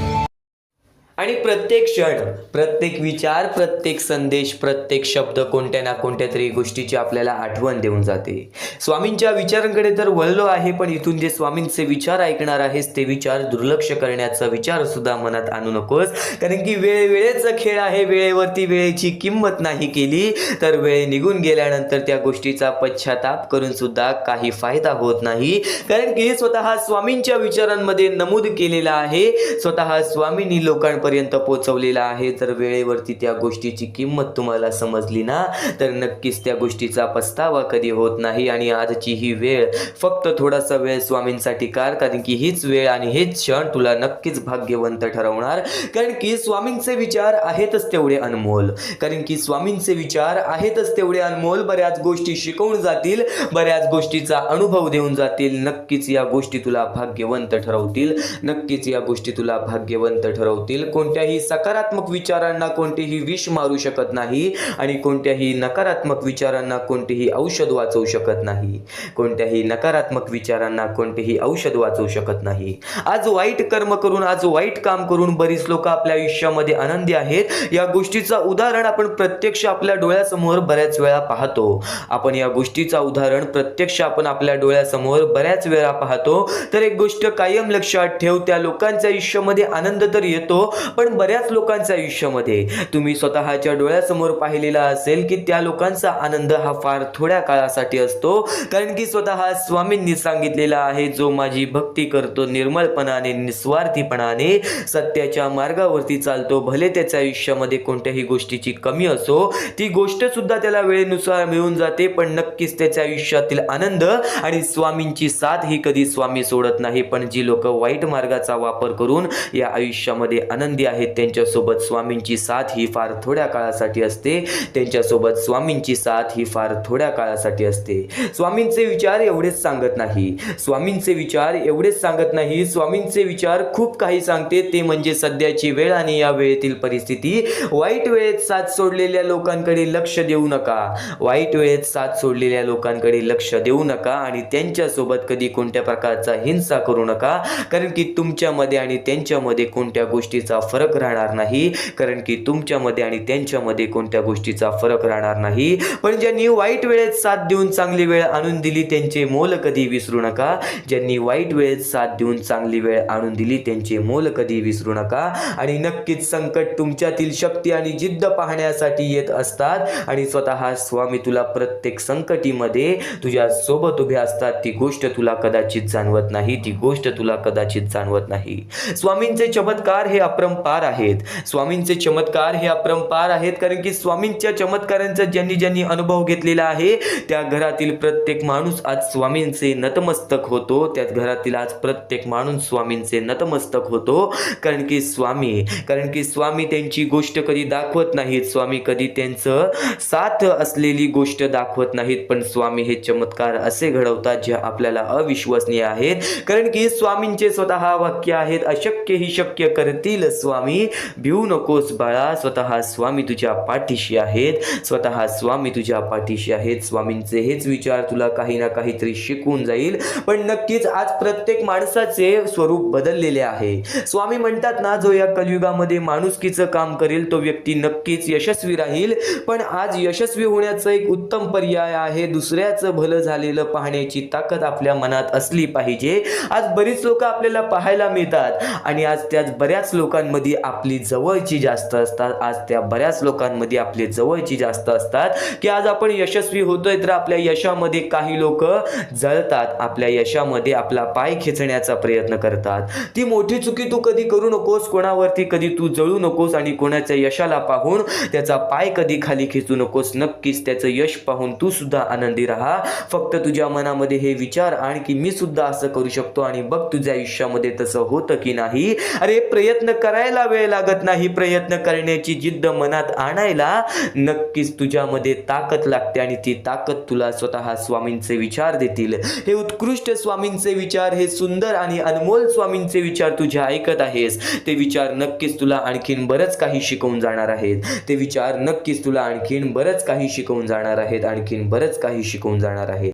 आणि प्रत्येक क्षण, प्रत्येक विचार, प्रत्येक संदेश, प्रत्येक शब्द कोणत्या ना कोणत्या तरी गोष्टीची आपल्याला आठवण देऊन जाते. स्वामींच्या विचारांकडे तर वळलो आहे, पण इथून जे स्वामींचे विचार ऐकणार आहेस ते विचार दुर्लक्ष करण्याचा विचार सुद्धा मनात आणू नकोस. कारण की वेळेचा खेळ आहे. वेळेवरती वेळेची किंमत नाही केली तर वेळ निघून गेल्यानंतर त्या गोष्टीचा पश्चाताप करून सुद्धा काही फायदा होत नाही. कारण की स्वतः स्वामींच्या विचारांमध्ये नमूद केलेला आहे, स्वतः स्वामींनी लोकांपर्यंत पोहोचवलेला आहे. तर वेळेवरती त्या गोष्टीची किंमत तुम्हाला समजली ना तर नक्कीच त्या गोष्टीचा पस्तावा कधी होत नाही. आणि आजची ही वेळ फक्त थोडासा वेळ स्वामींसाठी काढ, कारण की हीच वेळ आणि हेच क्षण तुला नक्कीच भाग्यवंत ठरवणार. कारण की स्वामींचे विचार आहेतच तेवढे अनमोल, कारण की स्वामींचे विचार आहेतच तेवढे अनमोल. बऱ्याच गोष्टी शिकवून जातील, बऱ्याच गोष्टीचा अनुभव देऊन जातील. नक्कीच या गोष्टी तुला भाग्यवंत ठरवतील, नक्कीच या गोष्टी तुला भाग्यवंत ठरवतील. कोणत्याही सकारात्मक विचारांना कोणतेही विष मारू शकत नाही आणि कोणत्याही नकारात्मक विचारांना कोणतेही औषध वाचवू शकत नाही. कोणत्याही नकारात्मक विचारांना कोणतेही औषध वाचवू शकत नाही. आज वाईट कर्म करून, आज वाईट काम करून बरीच लोक आपल्या आयुष्यामध्ये आनंदी आहेत. या गोष्टीचा उदाहरण आपण प्रत्यक्ष आपल्या डोळ्यासमोर बऱ्याच वेळा पाहतो. आपण या गोष्टीचा उदाहरण प्रत्यक्ष आपण आपल्या डोळ्यासमोर बऱ्याच वेळा पाहतो. तर एक गोष्ट कायम लक्षात ठेव, त्या लोकांच्या आयुष्यामध्ये आनंद तर येतो, पण बऱ्याच लोकांच्या आयुष्यामध्ये तुम्ही स्वतःच्या डोळ्यासमोर पाहिलेला असेल की त्या लोकांचा आनंद हा फार थोड्या काळासाठी असतो. कारण की स्वतः स्वामींनी सांगितलेला आहे, जो माझी भक्ती करतो निर्मळपणाने, निस्वार्थीपणाने, सत्याच्या मार्गावरती चालतो, भले त्याच्या आयुष्यामध्ये कोणत्याही गोष्टीची कमी असो, ती गोष्ट सुद्धा त्याला वेळेनुसार मिळून जाते, पण नक्कीच त्याच्या आयुष्यातील आनंद आणि स्वामींची साथ ही कधी स्वामी सोडत नाही. पण जी लोक वाईट मार्गाचा वापर करून या आयुष्यामध्ये आनंदी आहेत त्यांच्यासोबत स्वामींची साथ ही फार थोड्या काळासाठी असते. त्यांच्यासोबत स्वामींची साथ ही फार थोड्या काळासाठी असते. स्वामींचे विचार एवढेच सांगत नाही, स्वामींचे विचार एवढेच सांगत नाही, स्वामींचे विचार खूप काही सांगते. ते म्हणजे सध्याची वेळ आणि या वेळेतील परिस्थिती. वाईट वेळेत साथ सोडलेल्या लोकांकडे लक्ष देऊ नका, वाईट वेळेत साथ सोडलेल्या लोकांकडे लक्ष देऊ नका आणि त्यांच्यासोबत कधी कोणत्या प्रकारचा हिंसा करू नका. कारण की तुमच्यामध्ये आणि त्यांच्यामध्ये कोणत्या गोष्टीचा फरक राहणार नाही, कारण की तुमच्यामध्ये आणि त्यांच्यामध्ये कोणत्या गोष्टीचा फरक राहणार नाही. पण ज्यांनी वाईट वेळेत साथ देऊन चांगली वेळ आणून दिली त्यांचे मोल कधी विसरू नका. ज्यांनी वाईट वेळेत साथ देऊन चांगली वेळ आणून दिली त्यांचे मोल कधी विसरू नका. आणि नक्कीच संकट तुमच्यातील शक्ती आणि जिद्द पाहण्यासाठी येत असतात आणि स्वतः स्वामी तुला प्रत्येक संकटीमध्ये तुझ्या सोबत उभे असतात. ती गोष्ट तुला कदाचित जाणवत नाही, ती गोष्ट तुला कदाचित जाणवत नाही. स्वामींचे चमत्कार हे अपरंपार आहेत, स्वामींचे चमत्कार हे अपरंपार आहेत. कारण की स्वामींच्या चमत्कारांचा ज्यांनी अनुभव घेतलेला आहे त्या घरातील प्रत्येक माणूस आज स्वामींचे नतमस्तक होतो. त्याच घरातील आज प्रत्येक माणूस स्वामींचे नतमस्तक होतो. कारण की स्वामी त्यांची गोष्ट कधी दाखवत नाहीत, स्वामी कधी त्यांचं साथ असलेली गोष्ट दाखवत नाहीत, पण स्वामी हे चमत्कार असे घडवतात जे आपल्याला अविश्वसनीय आहेत. कारण की स्वामींचे स्वतः वाक्य आहेत, अशक्य ही शक्य करतील स्वामी, भिवू नकोस बाळा, स्वतः स्वामी तुझ्या पाठीशी आहेत, स्वतः स्वामी तुझ्या पाठीशी आहेत. स्वामींचे हेच विचार तुला काही ना काहीतरी शिकवून जाईल. पण नक्कीच आज प्रत्येक माणसाचे स्वरूप बदललेले आहे. स्वामी म्हणतात ना, जो या कलियुगामध्ये माणुसकीचं काम करेल तो व्यक्ती नक्कीच यशस्वी राहील. पण आज यशस्वी होण्याचं एक उत्तम पर्याय आहे, दुसऱ्याचं भलं झालेलं पाहण्याची ताकद आपल्या मनात असली पाहिजे. आज बरीच लोक आपल्याला पाहायला मिळतात आणि आज त्याच बऱ्याच लोकांमध्ये आपली जवळची जास्त असतात. आज त्या बऱ्याच लोकांमध्ये आपले जवळची जास्त असतात की आज आपण यशस्वी होतोय तर आपल्या यशामध्ये काही लोक जळतात, आपल्या यशामध्ये आपला पाय खेचण्याचा प्रयत्न करतात. ती मोठी चुकी तू कधी करू नकोस, कोणावरती कधी तू जळू नकोस आणि कोणाच्या यशाला पाहून त्याचा पाय कधी खाली खेचू नकोस. नक्कीच त्याचं यश पाहून तू सुद्धा आनंदी राहा. फक्त तुझ्या मनामध्ये हे विचार आण की मी सुद्धा असं करू शकतो आणि बघ तुझ्या आयुष्यामध्ये तसं होतं की नाही. अरे प्रयत्न करायला वेळ लागत नाही, प्रयत्न करण्याची जिद्द मनात आणायला नक्कीच तुझ्यामध्ये ताकद लागते आणि ती ताकद तुला स्वतः स्वामींचे विचार देतील. हे उत्कृष्ट स्वामींचे विचार, हे सुंदर आणि अनमोल स्वामींचे विचार तुझ्या ऐकत आहेस, ते विचार नक्कीच तुला आणखीन बरंच काही शिकवून जाणार आहेत. ते विचार नक्कीच तुला आणखीन बरंच काही शिकवून जाणार आहेत, आणखीन बरंच काही शिकवून जाणार आहेत.